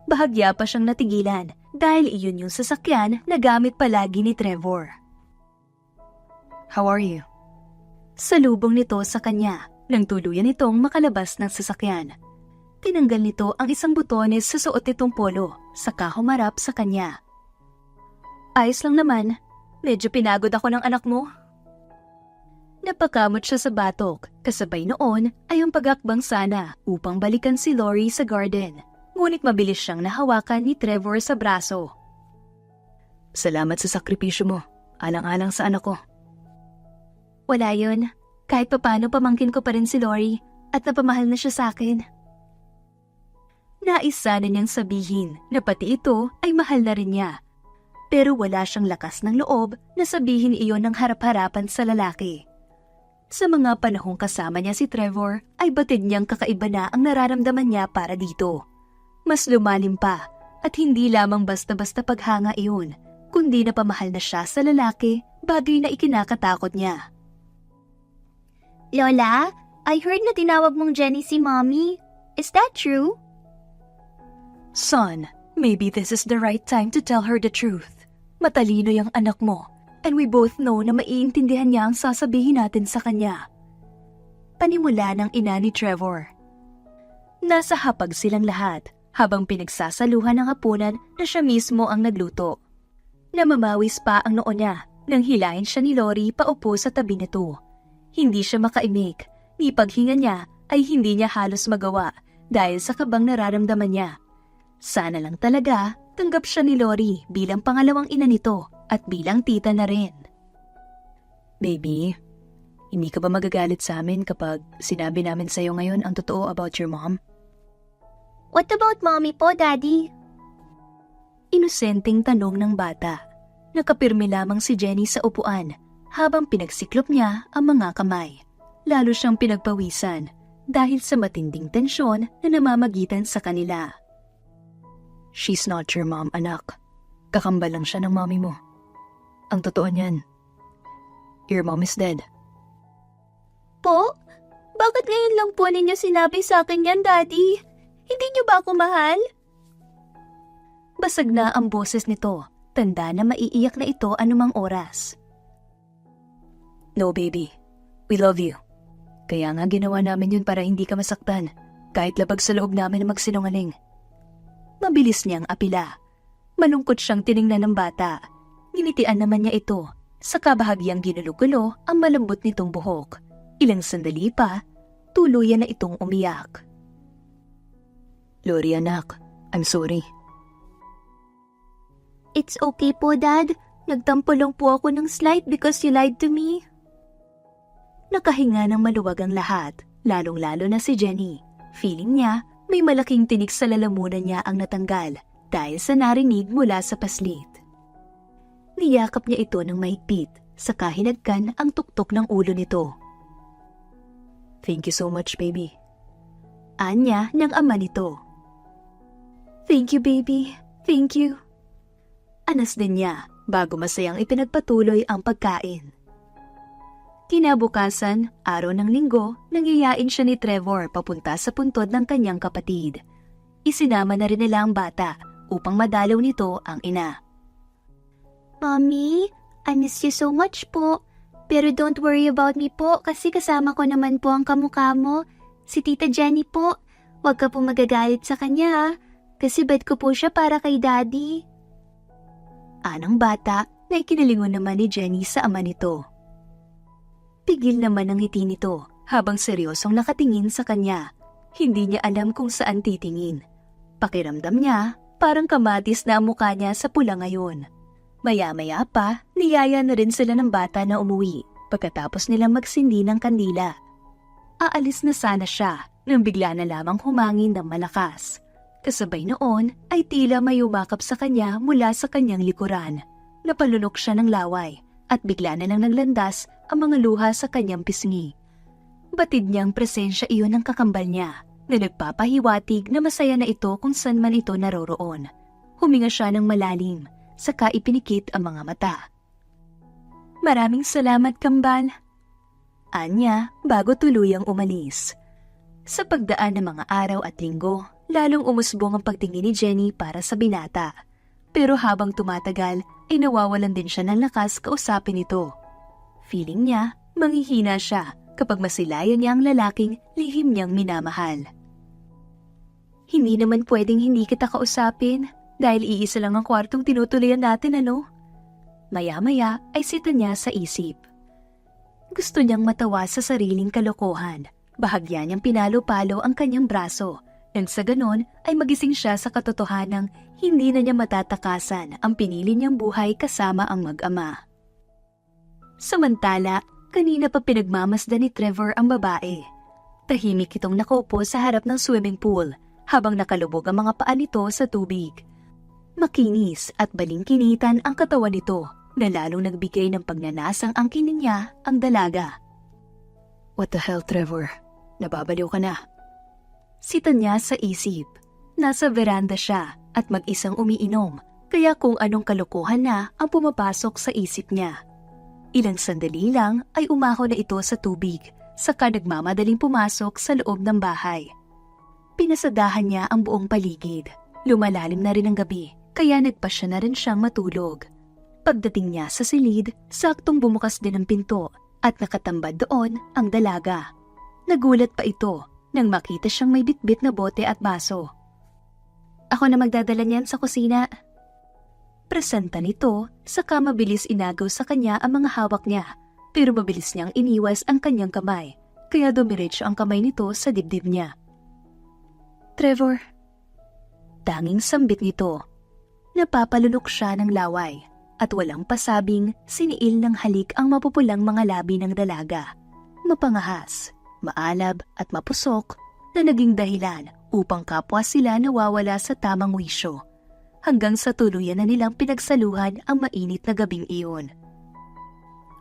Bahagya pa siyang natigilan dahil iyon yung sasakyan na gamit palagi ni Trevor. How are you? Salubong nito sa kanya nang tuluyan itong makalabas ng sasakyan. Tinanggal nito ang isang butones sa suot nitong polo saka humarap sa kanya. Ayos lang naman, medyo pinagod ako ng anak mo. Napakamot siya sa batok, kasabay noon ay ang pag-akbang sana upang balikan si Lori sa garden. Ngunit mabilis siyang nahawakan ni Trevor sa braso. Salamat sa sakripisyo mo, alang-alang sa anak ko. Wala yun, kahit papano pamangkin ko pa rin si Lori at napamahal na siya sa akin. Nais sana niyang sabihin na pati ito ay mahal na rin niya. Pero wala siyang lakas ng loob na sabihin iyon ng harap-harapan sa lalaki. Sa mga panahong kasama niya si Trevor ay batid niyang kakaiba na ang nararamdaman niya para dito. Mas lumalim pa at hindi lamang basta-basta paghanga iyon, kundi napamahal na siya sa lalaki, bagay na ikinakatakot niya. Lola, I heard na tinawag mong Jenny si Mommy. Is that true? Son, maybe this is the right time to tell her the truth. Matalino yung anak mo. And we both know na maiintindihan niya ang sasabihin natin sa kanya. Panimula ng ina ni Trevor. Nasa hapag silang lahat habang pinagsasaluhan ng hapunan na siya mismo ang nagluto. Namamawis pa ang noo niya nang hilahin siya ni Lori paupo sa tabi nito. Hindi siya makaimik, ni paghinga niya ay hindi niya halos magawa dahil sa kabang nararamdaman niya. Sana lang talaga tanggap siya ni Lori bilang pangalawang ina nito at bilang tita na rin. Baby, hindi ka ba magagalit sa amin kapag sinabi namin sa'yo ngayon ang totoo about your mom? What about Mommy po, Daddy? Inosenteng tanong ng bata. Nakapirmi lamang si Jenny sa upuan habang pinagsiklop niya ang mga kamay. Lalo siyang pinagpawisan dahil sa matinding tensyon na namamagitan sa kanila. She's not your mom, anak. Kakambal lang siya ng mommy mo. Ang totoo niyan, your mom is dead. Po? Bakit ngayon lang po ninyo sinabi sa akin yan, Daddy? Hindi niyo ba ako mahal? Basag na ang boses nito, tanda na maiiyak na ito anumang oras. No, baby. We love you. Kaya nga ginawa namin yun para hindi ka masaktan, kahit labag sa loob namin na magsinungaling. Mabilis niyang apila. Malungkot siyang tiningnan ng bata. Nginitian naman niya ito. Sa kabahagyang ginulo-gulo ang malambot nitong buhok. Ilang sandali pa, tuluyan na itong umiyak. Lori, anak, I'm sorry. It's okay po, Dad. Nagtampo lang po ako ng slight because you lied to me. Nakahinga ng maluwag ang lahat, lalong-lalo na si Jenny. Feeling niya, may malaking tinik sa lalamunan niya ang natanggal dahil sa narinig mula sa paslit. Niyakap niya ito ng mahigpit, saka hinagkan ang tuktok ng ulo nito. Thank you so much, baby. Anya ng ama nito. Thank you, baby. Thank you. Anas din niya bago masayang ipinagpatuloy ang pagkain. Kinabukasan, araw ng linggo, nangyayain siya ni Trevor papunta sa puntod ng kanyang kapatid. Isinama na rin nila ang bata upang madalaw nito ang ina. Mommy, I miss you so much po. Pero don't worry about me po kasi kasama ko naman po ang kamukha mo. Si Tita Jenny po. Huwag ka po magagalit sa kanya ha. Kasi bad ko po siya para kay Daddy. Anang bata na ikinalingon naman ni Jenny sa ama nito. Pigil naman ang ngiti nito habang seryosong nakatingin sa kanya. Hindi niya alam kung saan titingin. Pakiramdam niya, parang kamatis na ang mukha niya sa pula ngayon. Maya-maya pa, niyaya na rin sila ng bata na umuwi pagkatapos nilang magsindi ng kandila. Aalis na sana siya nang bigla na lamang humangin ng malakas. Kasabay noon ay tila may umakap sa kanya mula sa kanyang likuran. Napalunok siya ng laway at bigla na lang naglandas ang mga luha sa kanyang pisngi. Batid niyang presensya iyon ng kakambal niya na nagpapahiwatig na masaya na ito kung saan man ito naroroon. Huminga siya ng malalim, saka ipinikit ang mga mata. Maraming salamat, kambal. Anya bago tuluyang umalis. Sa pagdaan ng mga araw at linggo, lalong umusbong ang pagtingin ni Jenny para sa binata. Pero habang tumatagal, ay nawawalan din siya ng lakas kausapin ito. Feeling niya, manghihina siya kapag masilayan niya ang lalaking lihim niyang minamahal. Hindi naman pwedeng hindi kita kausapin dahil iisa lang ang kwartong tinutuloyan natin, ano? Maya-maya ay sita niya sa isip. Gusto niyang matawa sa sariling kalokohan. Bahagya niyang pinalo-palo ang kanyang braso. Nang sa ganon ay magising siya sa katotohanang hindi na niya matatakasan ang pinili niyang buhay kasama ang mag-ama. Samantala, kanina pa pinagmamasdan ni Trevor ang babae. Tahimik itong nakaupo sa harap ng swimming pool habang nakalubog ang mga paa nito sa tubig. Makinis at balingkinitan ang katawan nito na lalong nagbigay ng pagnanasang angkinin niya ang dalaga. What the hell, Trevor? Nababaliw ka na. Sita niya sa isip. Nasa veranda siya at mag-isang umiinom, kaya kung anong kalokohan na ang pumapasok sa isip niya. Ilang sandali lang ay umaho na ito sa tubig, saka nagmamadaling pumasok sa loob ng bahay. Pinasadahan niya ang buong paligid. Lumalalim na rin ang gabi, kaya nagpasya na rin siyang matulog. Pagdating niya sa silid, saktong bumukas din ang pinto at nakatambad doon ang dalaga. Nagulat pa ito nang makita siyang may bitbit na bote at baso. Ako na magdadala niyan sa kusina. Presenta nito, saka mabilis inagaw sa kanya ang mga hawak niya, pero mabilis niyang iniwas ang kanyang kamay, kaya dumiretso ang kamay nito sa dibdib niya. Trevor. Tanging sambit nito. Napapalunok siya ng laway at walang pasabing siniil ng halik ang mapupulang mga labi ng dalaga. Mapangahas, maalab at mapusok na naging dahilan upang kapwa sila nawawala sa tamang wisyo. Hanggang sa tuluyan na nilang pinagsaluhan ang mainit na gabing iyon.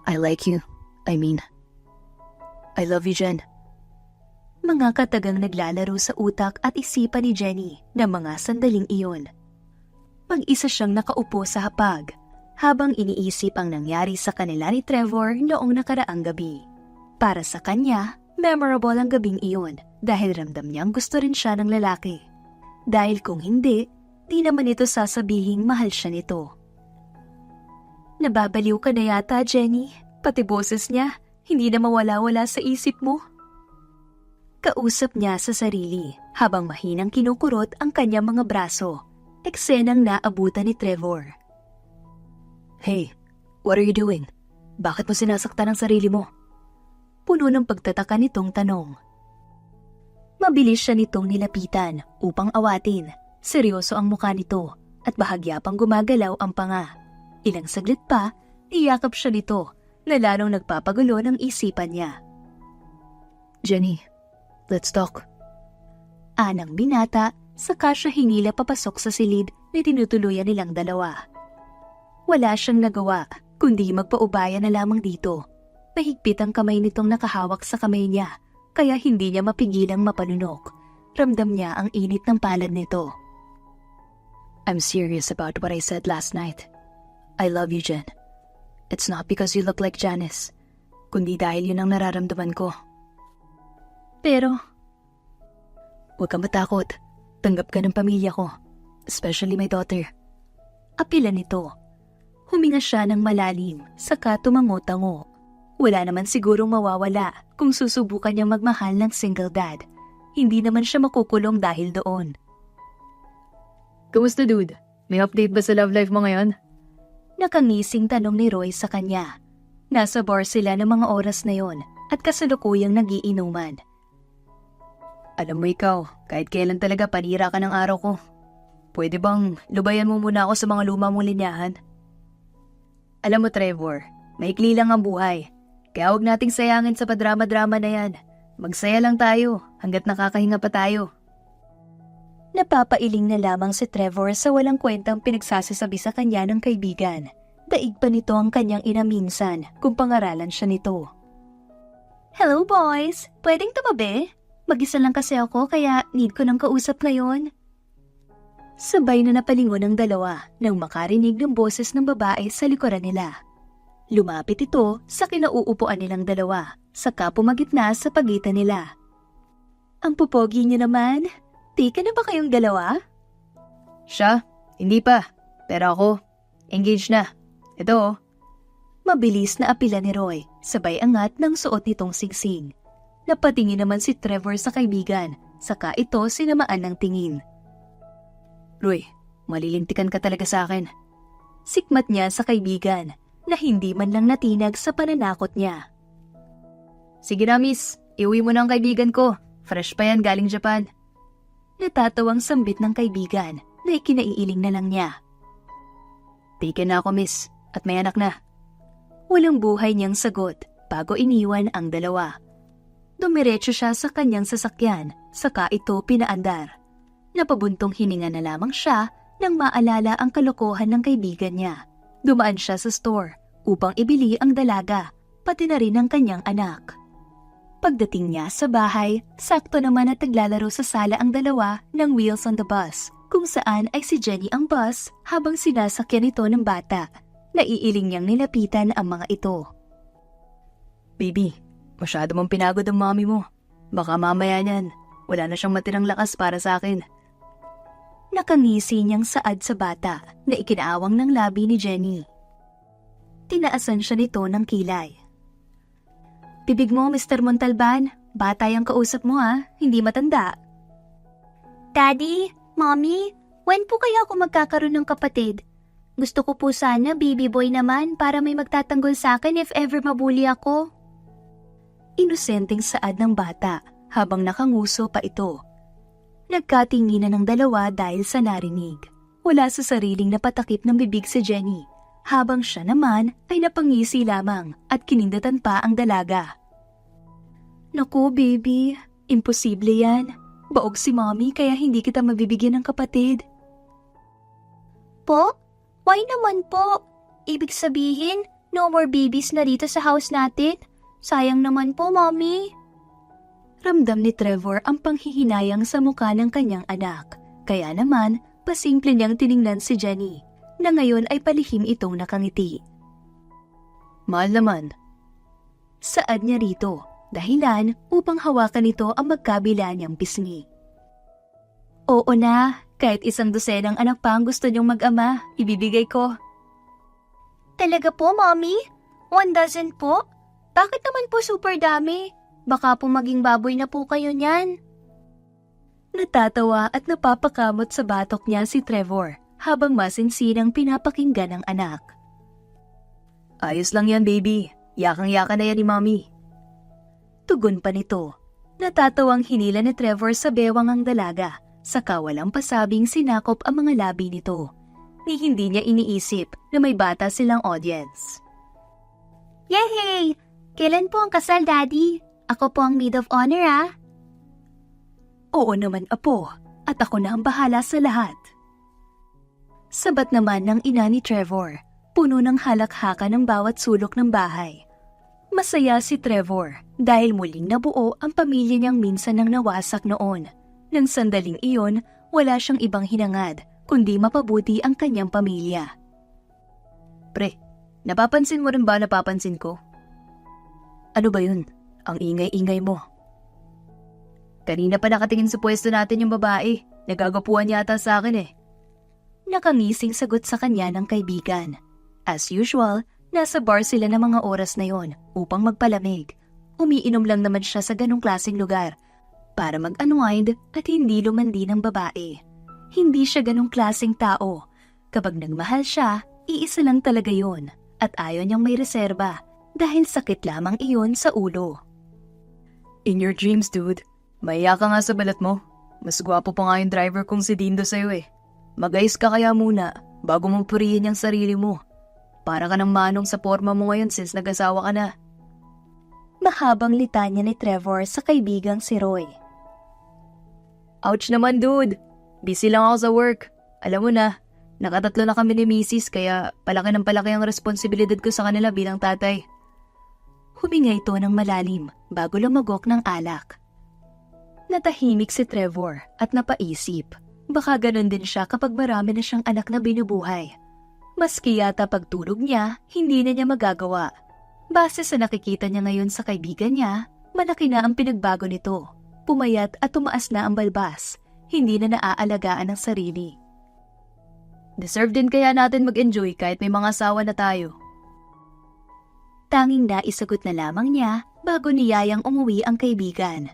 I like you. I love you, Jen. Mga katagang naglalaro sa utak at isipan ni Jenny na mga sandaling iyon. Mag-isa siyang nakaupo sa hapag habang iniisip ang nangyari sa kanila ni Trevor noong nakaraang gabi. Para sa kanya, memorable ang gabing iyon dahil ramdam niyang gusto rin siya ng lalaki. Dahil kung hindi, di naman ito sasabihing mahal siya nito. Nababaliw ka na yata, Jenny. Pati boses niya, hindi na mawala-wala sa isip mo. Kausap niya sa sarili habang mahinang kinukurot ang kanyang mga braso. Eksenang naabutan ni Trevor. Hey, what are you doing? Bakit mo sinasaktan ang sarili mo? Puno ng pagtataka nitong tanong. Mabilis siya nitong nilapitan upang awatin. Seryoso ang mukha nito at bahagya pang gumagalaw ang panga. Ilang saglit pa, iyakap siya nito na lalong nagpapagulo ng isipan niya. Jenny, let's talk. Anang binata, saka siya hinila papasok sa silid na tinutuluyan nilang dalawa. Wala siyang nagawa, kundi magpaubaya na lamang dito. Mahigpit ang kamay nitong nakahawak sa kamay niya, kaya hindi niya mapigilang mapanunok. Ramdam niya ang init ng palad nito. I'm serious about what I said last night. I love you, Jen. It's not because you look like Janice, kundi dahil yun ang nararamdaman ko. Pero, huwag kang matakot. Tanggap ka ng pamilya ko, especially my daughter. apila nito. Huminga siya ng malalim, saka tumango-tango. Wala naman sigurong mawawala kung susubukan niyang magmahal ng single dad. Hindi naman siya makukulong dahil doon. Kumusta, dude? May update ba sa love life mo ngayon? Nakangising tanong ni Roy sa kanya. Nasa bar sila ng mga oras na yon at kasalukuyang nagiinuman. Alam mo ikaw, kahit kailan talaga panira ka ng araw ko. Pwede bang lubayan mo muna ako sa mga luma mong linyahan? Alam mo, Trevor, maikli lang ang buhay. Kaya huwag nating sayangin sa padrama-drama na yan. Magsaya lang tayo hanggat nakakahinga pa tayo. Napapailing na lamang si Trevor sa walang kwentang pinagsasasabi sa kanya ng kaibigan. Daig pa nito ang kanyang ina minsan kung pangaralan siya nito. Hello boys! Pwedeng tumabi? Mag-isa lang kasi ako kaya need ko ng kausap ngayon. Sabay na napalingon ang dalawa nang makarinig ng boses ng babae sa likuran nila. Lumapit ito sa kinauupuan nilang dalawa, saka pumagitna sa pagitan nila. Ang pupogi niyo naman. Tika na ba kayong dalawa? Siya? Hindi pa. Pero ako, engaged na. Ito oh. Mabilis na apila ni Roy, sabay angat ng suot nitong singsing. Napatingin naman si Trevor sa kaibigan, saka ito sinamaan ng tingin. Roy, malilintikan ka talaga sa akin. Sikmat niya sa kaibigan, na hindi man lang natinag sa pananakot niya. Sige na miss, iuwi mo na ang kaibigan ko. Fresh pa yan galing Japan. Natatawang sambit ng kaibigan na ikinaiiling na lang niya. Taken na ako miss, at may anak na. Walang buhay niyang sagot bago iniwan ang dalawa. Dumiretso siya sa kanyang sasakyan, saka ito pinaandar. Napabuntong hininga na lamang siya nang maalala ang kalokohan ng kaibigan niya. Dumaan siya sa store upang ibili ang dalaga, pati na rin ang kanyang anak. Pagdating niya sa bahay, sakto naman at naglalaro sa sala ang dalawa ng Wheels on the Bus, kung saan ay si Jenny ang bus habang sinasakyan ito ng bata. Naiiling niyang nilapitan ang mga ito. Baby, masyado mong pinagod ang mommy mo. Baka mamaya niyan, wala na siyang matirang lakas para sa akin. Nakangisi niyang saad sa bata na ikinaawang ng labi ni Jenny. Tinaasan siya nito ng kilay. Bibig mo, Mr. Montalban. Bata yung kausap mo hindi matanda. Daddy, Mommy, when po kaya ako magkakaroon ng kapatid? Gusto ko po sana baby boy naman para may magtatanggol sa akin if ever mabuli ako. Inosenteng saad ng bata habang nakanguso pa ito. Nagkatinginan ng dalawa dahil sa narinig. Wala sa sariling napatakip ng bibig si Jenny, habang siya naman ay napangisi lamang at kinindatan pa ang dalaga. Naku baby, imposible yan. Baog si mommy kaya hindi kita mabibigyan ng kapatid. Po? Why naman po? Ibig sabihin, no more babies na dito sa house natin? Sayang naman po, Mommy. Ramdam ni Trevor ang panghihinayang sa mukha ng kanyang anak. Kaya naman, pasimple niyang tiningnan si Jenny, na ngayon ay palihim itong nakangiti. Mahal naman. Saad niya rito, dahilan upang hawakan nito ang magkabila niyang pisngi. Oo na, kahit isang dosenang anak pa ang gusto niyong mag-ama, ibibigay ko. Talaga po, Mommy? 1 dozen po? Bakit naman po super dami? Baka po maging baboy na po kayo niyan. Natatawa at napapakamot sa batok niya si Trevor habang masinsinang pinapakinggan ng anak. Ayos lang yan baby, yakang-yaka na yan ni mommy. Tugon pa nito. Natatawang hinila ni Trevor sa bewang ang dalaga, saka walang pasabing sinakop ang mga labi nito. Ni hindi niya iniisip na may bata silang audience. Yehey! Kailan po ang kasal, Daddy? Ako po ang maid of honor, Oo naman apo, at ako na ang bahala sa lahat. Sabat naman ng ina ni Trevor, puno ng halakhakan ng bawat sulok ng bahay. Masaya si Trevor dahil muling nabuo ang pamilya niyang minsan nang nawasak noon. Nang sandaling iyon, wala siyang ibang hinangad kundi mapabuti ang kanyang pamilya. Pre, napapansin mo rin ba napapansin ko? Ano ba yun? Ang ingay-ingay mo. Kanina pa nakatingin sa pwesto natin yung babae. Nagagapuan yata sa akin eh. Nakangising sagot sa kanya ng kaibigan. As usual, nasa bar sila ng mga oras na yon upang magpalamig. Umiinom lang naman siya sa ganong klaseng lugar para mag-unwind at hindi lumandi ng babae. Hindi siya ganong klaseng tao. Kapag nagmahal siya, iisa lang talaga yon at ayaw niyang may reserba dahil sakit lamang iyon sa ulo. In your dreams, dude. Maiya ka nga sa balat mo. Mas gwapo pa nga yung driver kong si Dindo sa'yo eh. Mag-ayos ka kaya muna bago mong purihin yung sarili mo. Para ka ng manong sa forma mo ngayon since nag-asawa ka na. Mahabang litanya ni Trevor sa kaibigang si Roy. Ouch naman dude. Busy lang ako sa work. Alam mo na, nakatatlo na kami ni Mrs. kaya palaki ng palaki ang responsibilidad ko sa kanila bilang tatay. Huminga ito ng malalim bago lumagok ng alak. Natahimik si Trevor at napaisip. Baka ganun din siya kapag marami na siyang anak na binubuhay. Maski yata pagtulog niya, hindi na niya magagawa. Base sa nakikita niya ngayon sa kaibigan niya, malaki na ang pinagbago nito. Pumayat at tumaas na ang balbas. hindi na naaalagaan ang sarili. Deserve din kaya natin mag-enjoy kahit may mga asawa na tayo. Tanging naisagot na lamang niya bago niyayang umuwi ang kaibigan.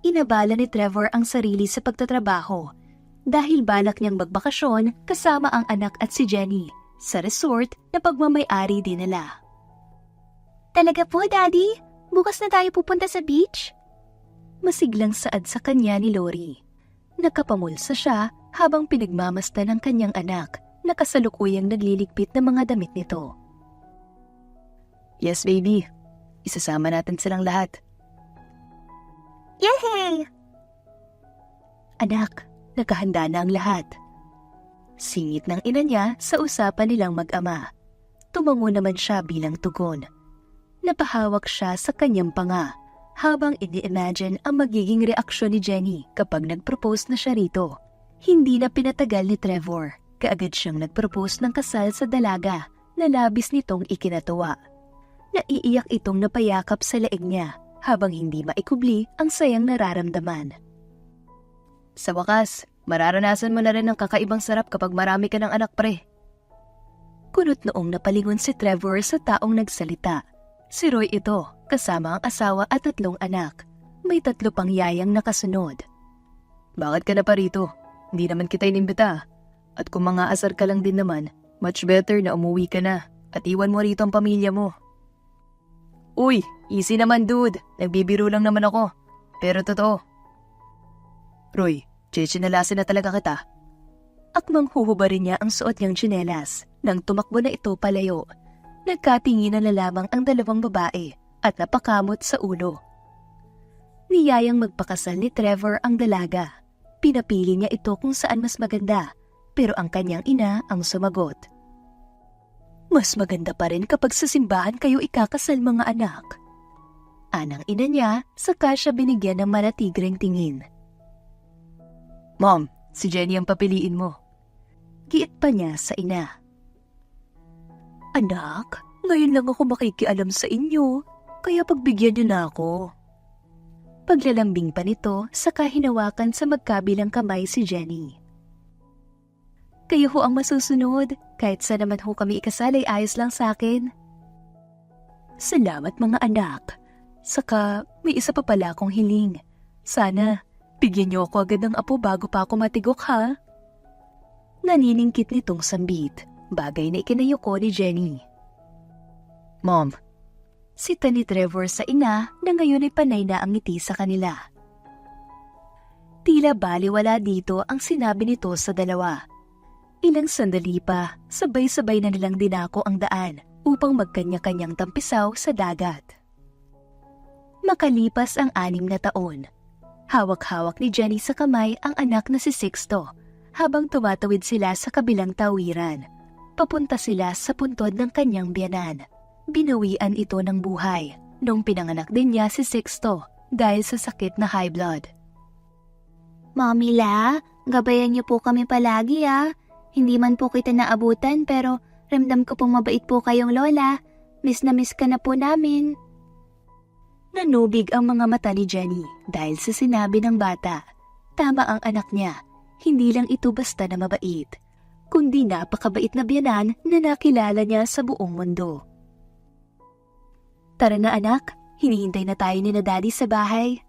Inabala ni Trevor ang sarili sa pagtatrabaho dahil balak niyang magbakasyon kasama ang anak at si Jenny sa resort na pagmamay-ari din nila. Talaga po, Daddy? Bukas na tayo pupunta sa beach? Masiglang saad sa kanya ni Lori. Nakapamulsa siya habang pinagmamasdan ng kanyang anak na kasalukuyang nagliligpit ng mga damit nito. Yes, baby. Isasama natin silang lahat. Yay! Anak, nakahanda na ang lahat. Singit ng ina niya sa usapan nilang mag-ama. Tumango naman siya bilang tugon. Napahawak siya sa kanyang panga habang ini-imagine ang magiging reaksyon ni Jenny kapag nag-propose na siya rito. Hindi na pinatagal ni Trevor. Kaagad siyang nag-propose ng kasal sa dalaga na labis nitong ikinatuwa. Naiiyak itong napayakap sa leeg niya habang hindi maikubli ang sayang nararamdaman. Sa wakas, mararanasan mo na rin ang kakaibang sarap kapag marami ka ng anak, pre. Kunot noong napalingon si Trevor sa taong nagsalita. Si Roy ito, kasama ang asawa at 3 anak. May 3 pang yayang nakasunod. Bakit ka na pa rito? Hindi naman kita inimbita. At kung mga asar ka lang din naman, much better na umuwi ka na at iwan mo rito ang pamilya mo. Uy, easy naman dude. Nagbibiro lang naman ako. Pero totoo. Roy, chichinalasin na talaga kita. Akmang huhubarin niya ang suot niyang tsinelas nang tumakbo na ito palayo. Nagkatinginan na lamang ang 2 babae at napakamot sa ulo. Niyayang magpakasal ni Trevor ang dalaga. Pinapili niya ito kung saan mas maganda, pero ang kanyang ina ang sumagot. Mas maganda pa rin kapag sa simbahan kayo ikakasal mga anak. Anang ina niya, saka siya binigyan ng manatigreng tingin. Mom, si Jenny ang papiliin mo. Giit pa niya sa ina. Anak, ngayon lang ako makikialam sa inyo, kaya pagbigyan niyo na ako. Paglalambing pa nito, saka hinawakan sa magkabilang kamay si Jenny. Kayo ho ang masusunod, kahit saan naman ho kami ikasal ay ayos lang sa akin. Salamat mga anak. Saka may isa pa pala akong hiling. Sana, bigyan niyo ako agad ng apo bago pa ako matigok ha. Naniningkit nitong sambit, bagay na ikinayuko ni Jenny. Mom, Sita ni Trevor sa ina na ngayon ay panay na ang ngiti sa kanila. Tila baliwala dito ang sinabi nito sa dalawa. Ilang sandali pa, sabay-sabay na nilang dinako ang daan upang magkanya-kanyang tampisaw sa dagat. Makalipas ang 6 na taon. Hawak-hawak ni Jenny sa kamay ang anak na si Sixto habang tumatawid sila sa kabilang tawiran. Papunta sila sa puntod ng kanyang biyanan. Binawian ito ng buhay nung pinanganak din niya si Sixto dahil sa sakit na high blood. Mommy La, gabayan niyo po kami palagi ah. Hindi man po kita naabutan pero ramdam ko pong mabait po kayong lola. Miss na miss ka na po namin. Nanubig ang mga mata ni Jenny dahil sa sinabi ng bata. Tama ang anak niya, hindi lang ito basta na mabait, kundi napakabait na biyanan na nakilala niya sa buong mundo. Tara na anak, hinihintay na tayo ni na daddy sa bahay.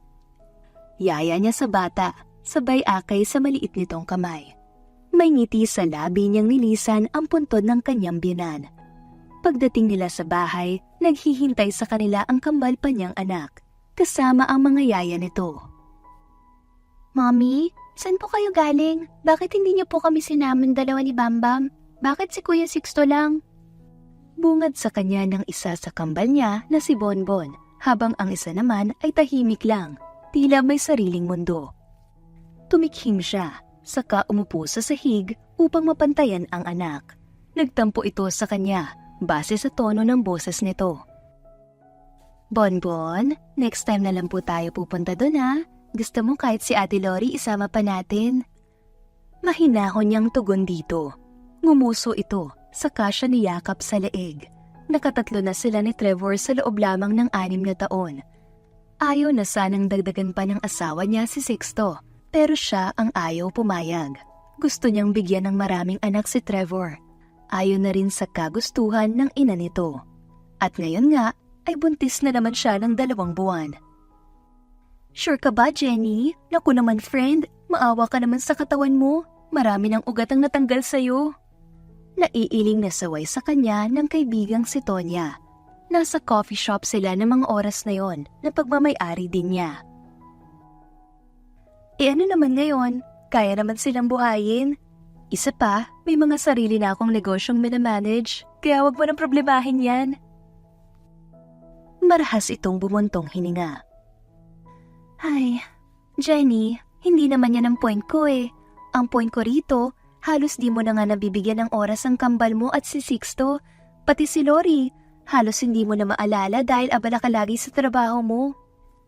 Yaya niya sa bata, sabay akay sa maliit nitong kamay. May ngiti sa labi niyang nilisan ang puntod ng kanyang biyanan. Pagdating nila sa bahay, naghihintay sa kanila ang kambal pa niyang anak, kasama ang mga yaya nito. Mommy, saan po kayo galing? Bakit hindi niyo po kami sinaman dalawa ni Bambam? Bakit si Kuya Sixto lang? Bungad sa kanya ng isa sa kambal niya na si Bonbon, habang ang isa naman ay tahimik lang, tila may sariling mundo. Tumikhim siya, saka umupo sa sahig upang mapantayan ang anak. Nagtampo ito sa kanya, base sa tono ng boses nito. Bonbon, next time na lang po tayo pupunta doon ha. Gusto mo kahit si Ate Lori isama pa natin? Mahinahon niyang tugon dito. Ngumuso ito, saka siya niyakap sa leeg. Nakatatlo na sila ni Trevor sa loob lamang ng 6 na taon. Ayaw na sanang dagdagan pa ng asawa niya si Sixto, Pero siya ang ayaw pumayag. Gusto niyang bigyan ng maraming anak si Trevor. Ayaw na rin sa kagustuhan ng ina nito. At ngayon nga ay buntis na naman siya ng 2 buwan. Sure ka ba, Jenny? Naku naman, friend. Maawa ka naman sa katawan mo. Marami ng ugat ang natanggal sa'yo. Naiiling na saway sa kanya ng kaibigang si Tonya. Nasa coffee shop sila ng mga oras na yon na pagmamay-ari din niya. Ano naman ngayon? Kaya naman silang buhayin. Isa pa, may mga sarili na akong negosyong minamanage, kaya wag mo nang problemahin yan. Marahas itong bumuntong hininga. Ay, Jenny, hindi naman yan ang point ko eh. Ang point ko rito, halos di mo na nga nabibigyan ng oras ang kambal mo at si Sixto, pati si Lori. Halos hindi mo na maalala dahil abala ka lagi sa trabaho mo.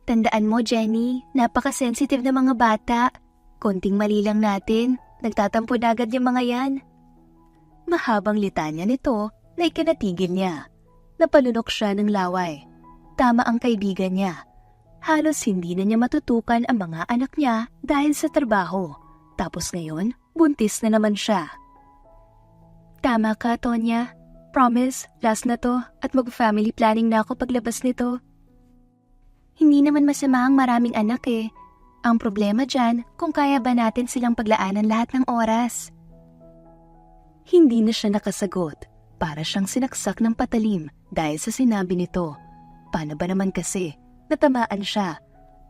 Tandaan mo, Jenny, napaka-sensitive na mga bata. Konting mali lang natin, nagtatampo na agad yung mga yan. Mahabang litanya nito na ikinatigil niya. Napalunok siya ng laway. Tama ang kaibigan niya. Halos hindi na niya matutukan ang mga anak niya dahil sa trabaho. Tapos ngayon, buntis na naman siya. Tama ka, Tonya. Promise, last na to at mag-family planning na ako paglabas nito. Hindi naman masama ang maraming anak eh. Ang problema dyan, kung kaya ba natin silang paglaanan lahat ng oras. Hindi na siya nakasagot. Para siyang sinaksak ng patalim dahil sa sinabi nito. Paano ba naman kasi? Natamaan siya.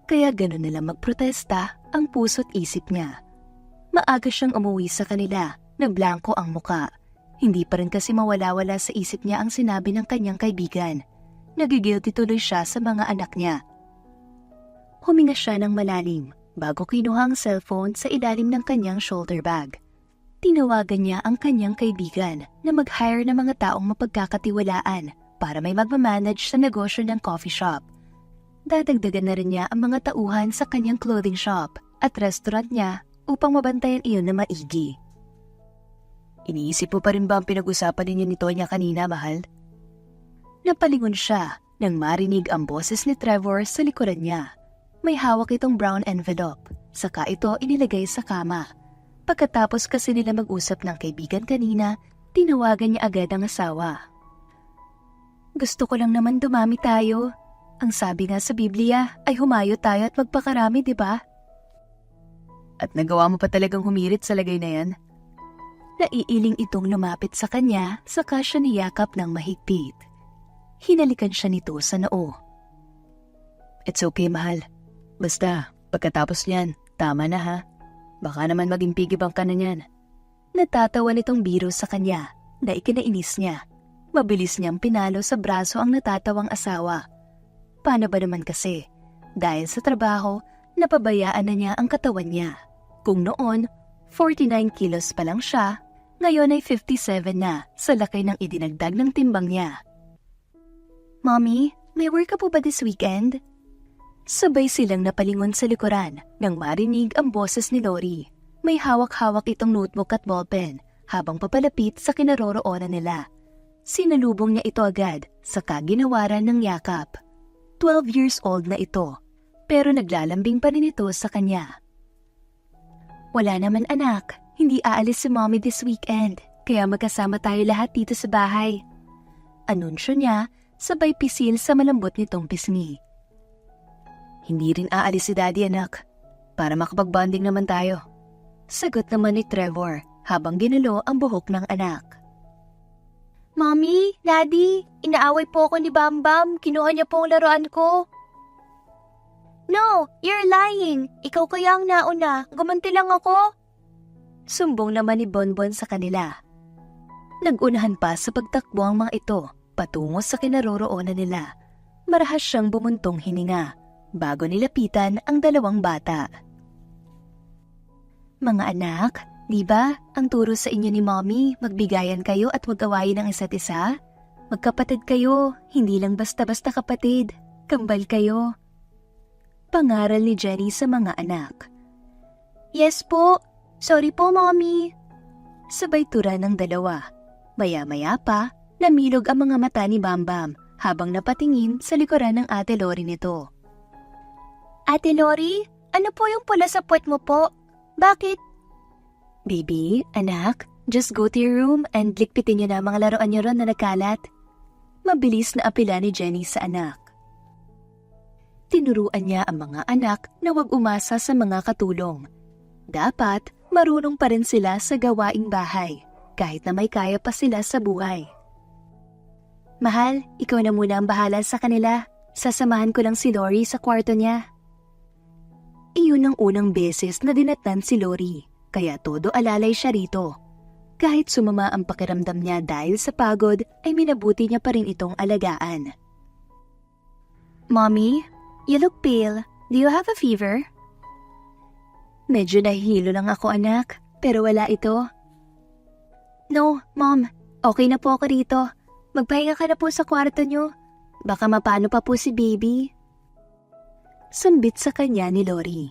Kaya gano'n nalang magprotesta ang puso't isip niya. Maaga siyang umuwi sa kanila na blanko ang muka. Hindi pa rin kasi mawala-wala sa isip niya ang sinabi ng kanyang kaibigan. Nagigilty tuloy siya sa mga anak niya. Huminga siya ng malalim bago kinuha ang cellphone sa ilalim ng kanyang shoulder bag. Tinawagan niya ang kanyang kaibigan na mag-hire ng mga taong mapagkakatiwalaan para may magmamanage sa negosyo ng coffee shop. Dadagdagan na rin niya ang mga tauhan sa kanyang clothing shop at restaurant niya upang mabantayan iyon na maigi. Iniisip mo pa rin ba ang pinag-usapan ninyo ni Tonya kanina, mahal? Napalingon siya nang marinig ang boses ni Trevor sa likuran niya. May hawak itong brown envelope, saka ito inilagay sa kama. Pagkatapos kasi nila mag-usap ng kaibigan kanina, tinawagan niya agad ang asawa. Gusto ko lang naman dumami tayo. Ang sabi nga sa Biblia ay humayo tayo at magpakarami, di ba? At nagawa mo pa talagang humirit sa lagay na yan? Naiiling itong lumapit sa kanya, saka siya niyakap ng mahigpit. Hinalikan siya nito sa noo. It's okay, mahal. Basta, pagkatapos niyan, tama na ha. Baka naman maging pigibang ka na niyan. Natatawa nitong biro sa kanya, na ikinainis niya. Mabilis niyang pinalo sa braso ang natatawang asawa. Paano ba naman kasi? Dahil sa trabaho, napabayaan na niya ang katawan niya. Kung noon, 49 kilos pa lang siya, ngayon ay 57 na sa laki ng idinagdag ng timbang niya. Mommy, may work ka po ba this weekend? Sabay silang napalingon sa likuran nang marinig ang boses ni Lori. May hawak-hawak itong notebook at ballpen habang papalapit sa kinaroroonan nila. Sinalubong niya ito agad saka ginawaran ng yakap. 12 years old na ito, pero naglalambing pa rin ito sa kanya. Wala naman anak, hindi aalis si mommy this weekend, kaya magkasama tayo lahat dito sa bahay. Anunsyo niya, sabay pisil sa malambot nitong pisngi. Hindi rin aalis si daddy anak, para makapag-bonding naman tayo. Sagot naman ni Trevor habang ginulo ang buhok ng anak. Mommy, Daddy, inaaway po ako ni Bambam. Kinuha niya po ang laruan ko. No, you're lying. Ikaw kaya ang nauna. Gumanti lang ako. Sumbong naman ni Bonbon sa kanila. Nagunahan pa sa pagtakbo ang mga ito patungo sa kinaroroonan nila. Marahas siyang bumuntong hininga bago nilapitan ang 2 bata. Mga anak, di ba ang turo sa inyo ni Mommy magbigayan kayo at mag-awayin ang isa't isa? Magkapatid kayo, hindi lang basta-basta kapatid. Kambal kayo. Pangaral ni Jenny sa mga anak. Yes po. Sorry po, Mommy. Sabay tura ng 2. Maya-maya pa, namilog ang mga mata ni Bambam habang napatingin sa likuran ng Ate Lori nito. Ate Lori, Ano po yung pula sa puwet mo po? Bakit? Baby, anak, just go to your room and likpitin niyo na ang mga laruan niyo ron na nagkalat. Mabilis na apela ni Jenny sa anak. Tinuruan niya ang mga anak na huwag umasa sa mga katulong. Dapat marunong pa rin sila sa gawaing bahay, kahit na may kaya pa sila sa buhay. Mahal, ikaw na muna ang bahala sa kanila. Sasamahan ko lang si Lori sa kwarto niya. Iyon ang unang beses na dinatnan si Lori, kaya todo alalay siya rito. Kahit sumama ang pakiramdam niya dahil sa pagod, ay minabuti niya pa rin itong alagaan. Mommy, you look pale. Do you have a fever? Medyo nahihilo lang ako anak, pero wala ito. No, Mom. Okay na po ako rito. Magpahinga ka na po sa kwarto niyo. Baka mapano pa po si baby. Sambit sa kanya ni Lori.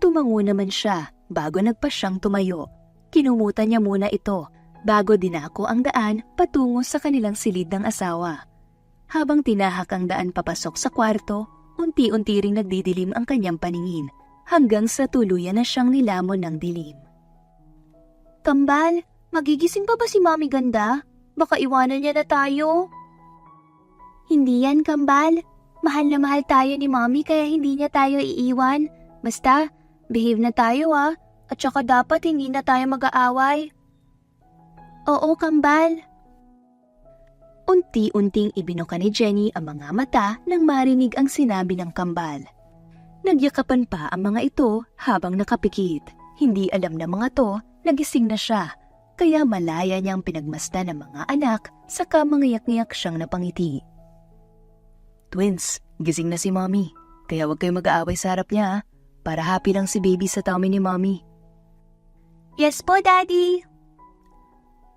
Tumango naman siya bago nagpa siyang tumayo. Kinumutan niya muna ito bago dinako ang daan patungo sa kanilang silid ng asawa. Habang tinahak ang daan papasok sa kwarto, unti-unti ring nagdidilim ang kanyang paningin hanggang sa tuluyan na siyang nilamon ng dilim. Kambal, magigising pa ba si Mommy Ganda? Baka iwanan niya na tayo. Hindi yan, Kambal. Mahal na mahal tayo ni Mommy kaya hindi niya tayo iiwan. Basta, behave na tayo At saka dapat hindi na tayo mag-aaway. Oo, Kambal. Unti-unting ibinuka ni Jenny ang mga mata nang marinig ang sinabi ng Kambal. Nagyakapan pa ang mga ito habang nakapikit. Hindi alam ng mga to, nagising na siya. Kaya malaya niyang pinagmasdan ng mga anak saka mangiyak-ngiyak siyang napangiti. Twins, gising na si Mommy. Kaya huwag kayong mag-aaway sa harap niya para happy lang si baby sa tummy ni Mommy. Yes po, Daddy.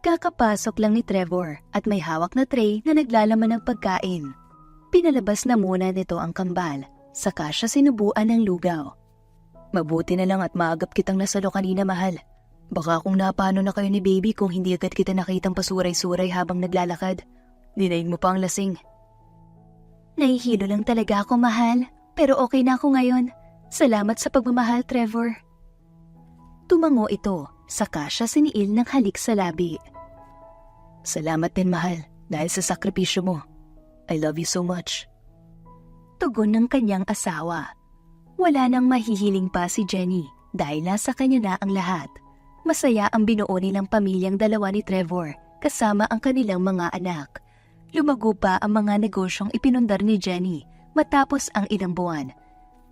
Kakapasok lang ni Trevor at may hawak na tray na naglalaman ng pagkain. Pinalabas na muna nito ang Kambal, saka siya sinubuan ng lugaw. Mabuti na lang at maagap kitang nasalo kanina, mahal. Baka kung napano na kayo ni baby kung hindi agad kita nakitang pasuray-suray habang naglalakad. Dinaig mo pa ang lasing. Nahihilo lang talaga ako, mahal. Pero okay na ako ngayon. Salamat sa pagmamahal, Trevor. Tumango ito, saka siya siniil ng halik sa labi. Salamat din, mahal, dahil sa sakripisyo mo. I love you so much. Tugon ng kanyang asawa. Wala nang mahihiling pa si Jenny dahil nasa kanya na ang lahat. Masaya ang binuo nilang pamilyang dalawa ni Trevor kasama ang kanilang mga anak. Lumago pa ang mga negosyong ipinundar ni Jenny matapos ang ilang buwan.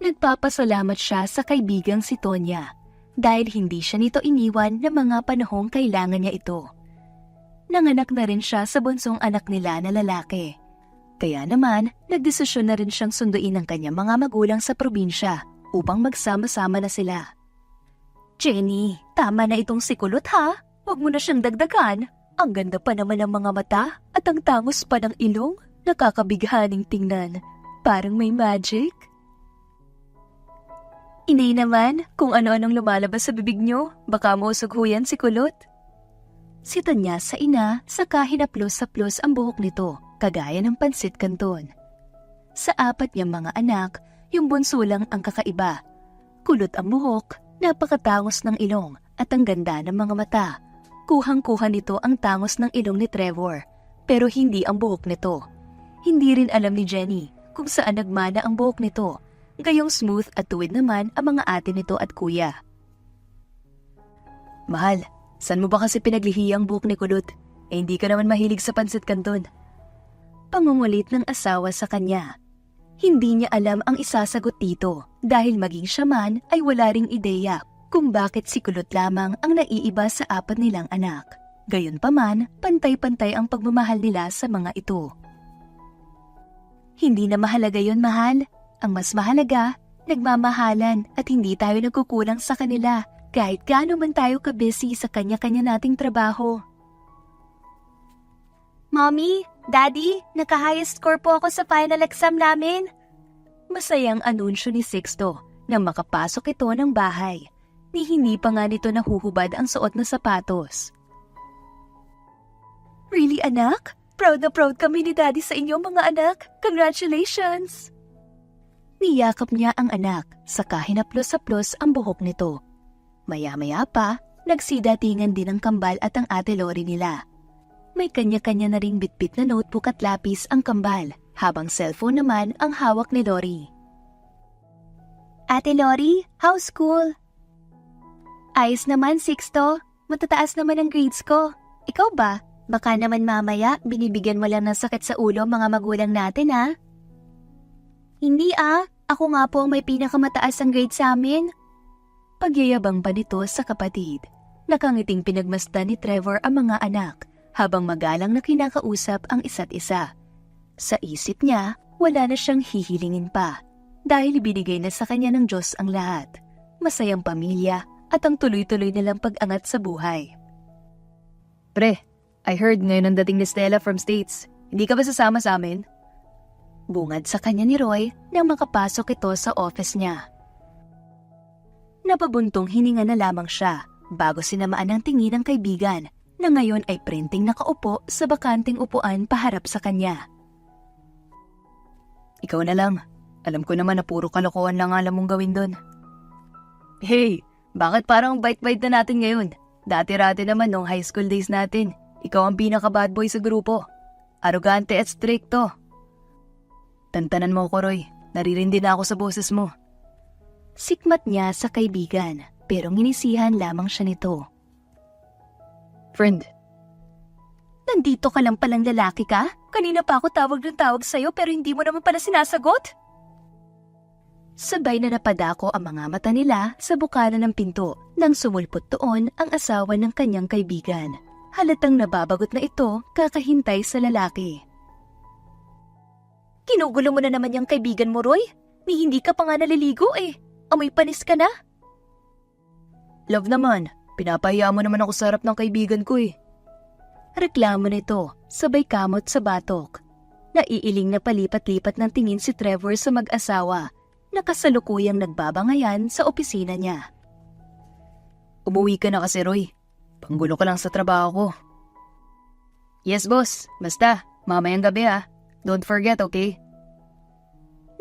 Nagpapasalamat siya sa kaibigang si Tonya dahil hindi siya nito iniwan ng mga panahong kailangan niya ito. Nanganak na rin siya sa bunsong anak nila na lalaki. Kaya naman, nagdesisyon na rin siyang sunduin ng kanyang mga magulang sa probinsya upang magsama-sama na sila. Jenny, tama na itong sikulot ha? Huwag mo na siyang dagdagan. Ang ganda pa naman ng mga mata at ang tangos pa ng ilong. Nakakabighaning tingnan. Parang may magic. Inay naman, kung ano-anong lumalabas sa bibig niyo, baka mausog ho yan si kulot. Sito niya sa ina, saka hinaplos-saplos ang buhok nito, kagaya ng pansit kanton. Sa apat niyang mga anak, yung bunso lang ang kakaiba. Kulot ang buhok, napakatangos ng ilong at ang ganda ng mga mata. Kuhang-kuha nito ang tangos ng ilong ni Trevor, pero hindi ang buhok nito. Hindi rin alam ni Jenny kung saan nagmana ang buhok nito, gayong smooth at tuwid naman ang mga ate nito at kuya. Mahal, saan mo ba kasi pinaglihi ang buhok ni Kulot? Hindi ka naman mahilig sa pansit kanton. Pangungulit ng asawa sa kanya. Hindi niya alam ang isasagot dito dahil maging siya man ay wala ring ideya kung bakit si Kulot lamang ang naiiba sa apat nilang anak. Gayunpaman, pantay-pantay ang pagmamahal nila sa mga ito. Hindi na mahalaga yon, mahal. Ang mas mahalaga, nagmamahalan at hindi tayo nagkukulang sa kanila kahit gaano man tayo kabusy sa kanya-kanya nating trabaho. Mommy, Daddy, naka-highest score po ako sa final exam namin. Masayang anunsyo ni Sixto nang makapasok ito ng bahay. Ni hindi pa nga nito nahuhubad ang suot na sapatos. Really, anak? Proud na proud kami ni Daddy sa inyo, mga anak. Congratulations! Niyakap niya ang anak, saka hinaplos-haplos ang buhok nito. Maya-maya pa, nagsidatingan din ang kambal at ang ate Lori nila. May kanya-kanya na ring bitbit na notebook at lapis ang kambal, habang cellphone naman ang hawak ni Lori. Ate Lori, how's school? Ayos naman, Sixto. Matataas naman ang grades ko. Ikaw ba? Baka naman mamaya binibigyan mo lang ng sakit sa ulo mga magulang natin, ha? Hindi ako nga po ang may pinakamataas ang grade sa amin. Pagyayabang pa nito sa kapatid. Nakangiting pinagmasdan ni Trevor ang mga anak habang magalang na kinakausap ang isa't isa. Sa isip niya, wala na siyang hihilingin pa dahil ibinigay na sa kanya ng Diyos ang lahat. Masayang pamilya at ang tuloy-tuloy nilang pag-angat sa buhay. Pre, I heard ngayon ang dating ni Stella from States. Hindi ka ba sasama sa amin? Bungad sa kanya ni Roy nang makapasok ito sa office niya. Napabuntong hininga na lamang siya bago sinamaan ng tingin ng kaibigan na ngayon ay printing nakaupo sa bakanting upuan paharap sa kanya. Ikaw na lang. Alam ko naman na puro kalokohan lang alam mong gawin doon. Hey, bakit parang bite-bite na natin ngayon? Dati-rati naman nung high school days natin, ikaw ang pinaka-bad boy sa grupo. Arogante at stricto. Tantanan mo ko, Roy. Naririndi na ako sa boses mo. Sikmat niya sa kaibigan, pero nginisihan lamang siya nito. Friend. Nandito ka lang palang lalaki ka? Kanina pa ako tawag ng tawag sa'yo pero hindi mo naman pala sinasagot? Sabay na napadako ang mga mata nila sa bukana ng pinto nang sumulpot doon ang asawa ng kanyang kaibigan. Halatang nababagot na ito kakahintay sa lalaki. Kinugulo mo na naman yung kaibigan mo, Roy. Ni hindi ka pa nga naliligo eh. Amoy panis ka na. Love naman, pinapahiya mo naman ako sa harap ng kaibigan ko eh. Reklamo nito, sabay kamot sa batok. Naiiling na palipat-lipat ng tingin si Trevor sa mag-asawa na kasalukuyang nagbabangayan sa opisina niya. Umuwi ka na kasi, Roy. Panggulo ka lang sa trabaho ko. Yes, boss. Basta, mamayang gabi ha. Don't forget, okay?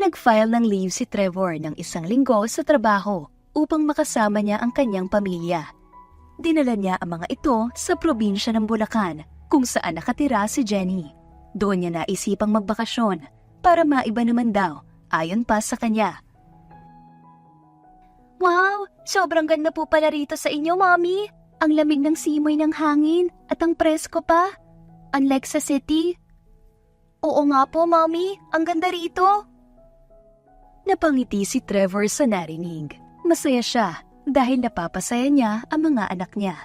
Nag-file ng leave si Trevor ng 1 linggo sa trabaho upang makasama niya ang kanyang pamilya. Dinala niya ang mga ito sa probinsya ng Bulacan kung saan nakatira si Jenny. Doon niya naisipang magbakasyon para maiba naman daw ayon pa sa kanya. Wow, sobrang ganda po pala rito sa inyo, Mommy. Ang lamig ng simoy ng hangin at ang presko pa. Unlike sa city. Oo nga po, Mommy. Ang ganda rito. Napangiti si Trevor sa narinig. Masaya siya dahil napapasaya niya ang mga anak niya.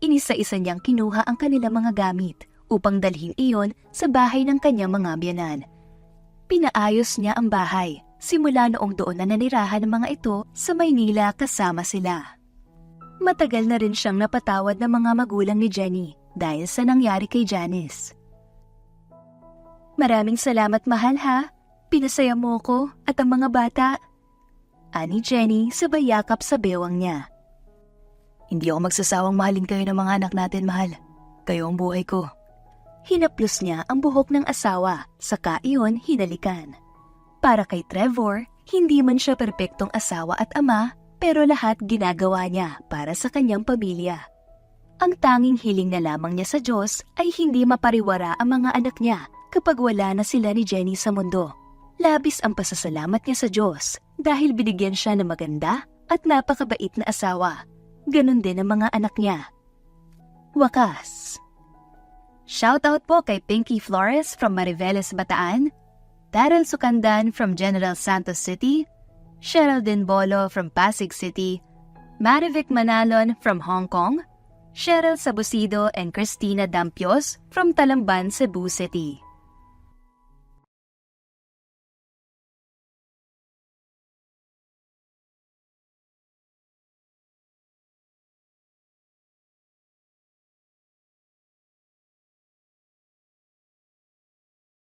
Inisa-isa niyang kinuha ang kanilang mga gamit upang dalhin iyon sa bahay ng kanyang mga biyanan. Pinaayos niya ang bahay simula noong doon na nanirahan ng mga ito sa Maynila kasama sila. Matagal na rin siyang napatawad ng mga magulang ni Jenny dahil sa nangyari kay Janice. Maraming salamat, mahal ha. Pinasaya mo ko at ang mga bata. Ani Jenny sabay yakap sa bewang niya. Hindi ako magsasawang mahalin kayo ng mga anak natin, mahal. Kayo ang buhay ko. Hinaplos niya ang buhok ng asawa, saka iyon hinalikan. Para kay Trevor, hindi man siya perpektong asawa at ama, pero lahat ginagawa niya para sa kanyang pamilya. Ang tanging hiling na lamang niya sa Diyos ay hindi mapariwara ang mga anak niya kapag wala na sila ni Jenny sa mundo. Labis ang pasasalamat niya sa Diyos dahil binigyan siya ng maganda at napakabait na asawa. Ganon din ang mga anak niya. Wakas. Shoutout po kay Pinky Flores from Mariveles, Bataan, Daryl Sukandan from General Santos City, Sherilyn Bolo from Pasig City, Marivic Manalon from Hong Kong, Cheryl Sabusido and Christina Dampios from Talamban, Cebu City.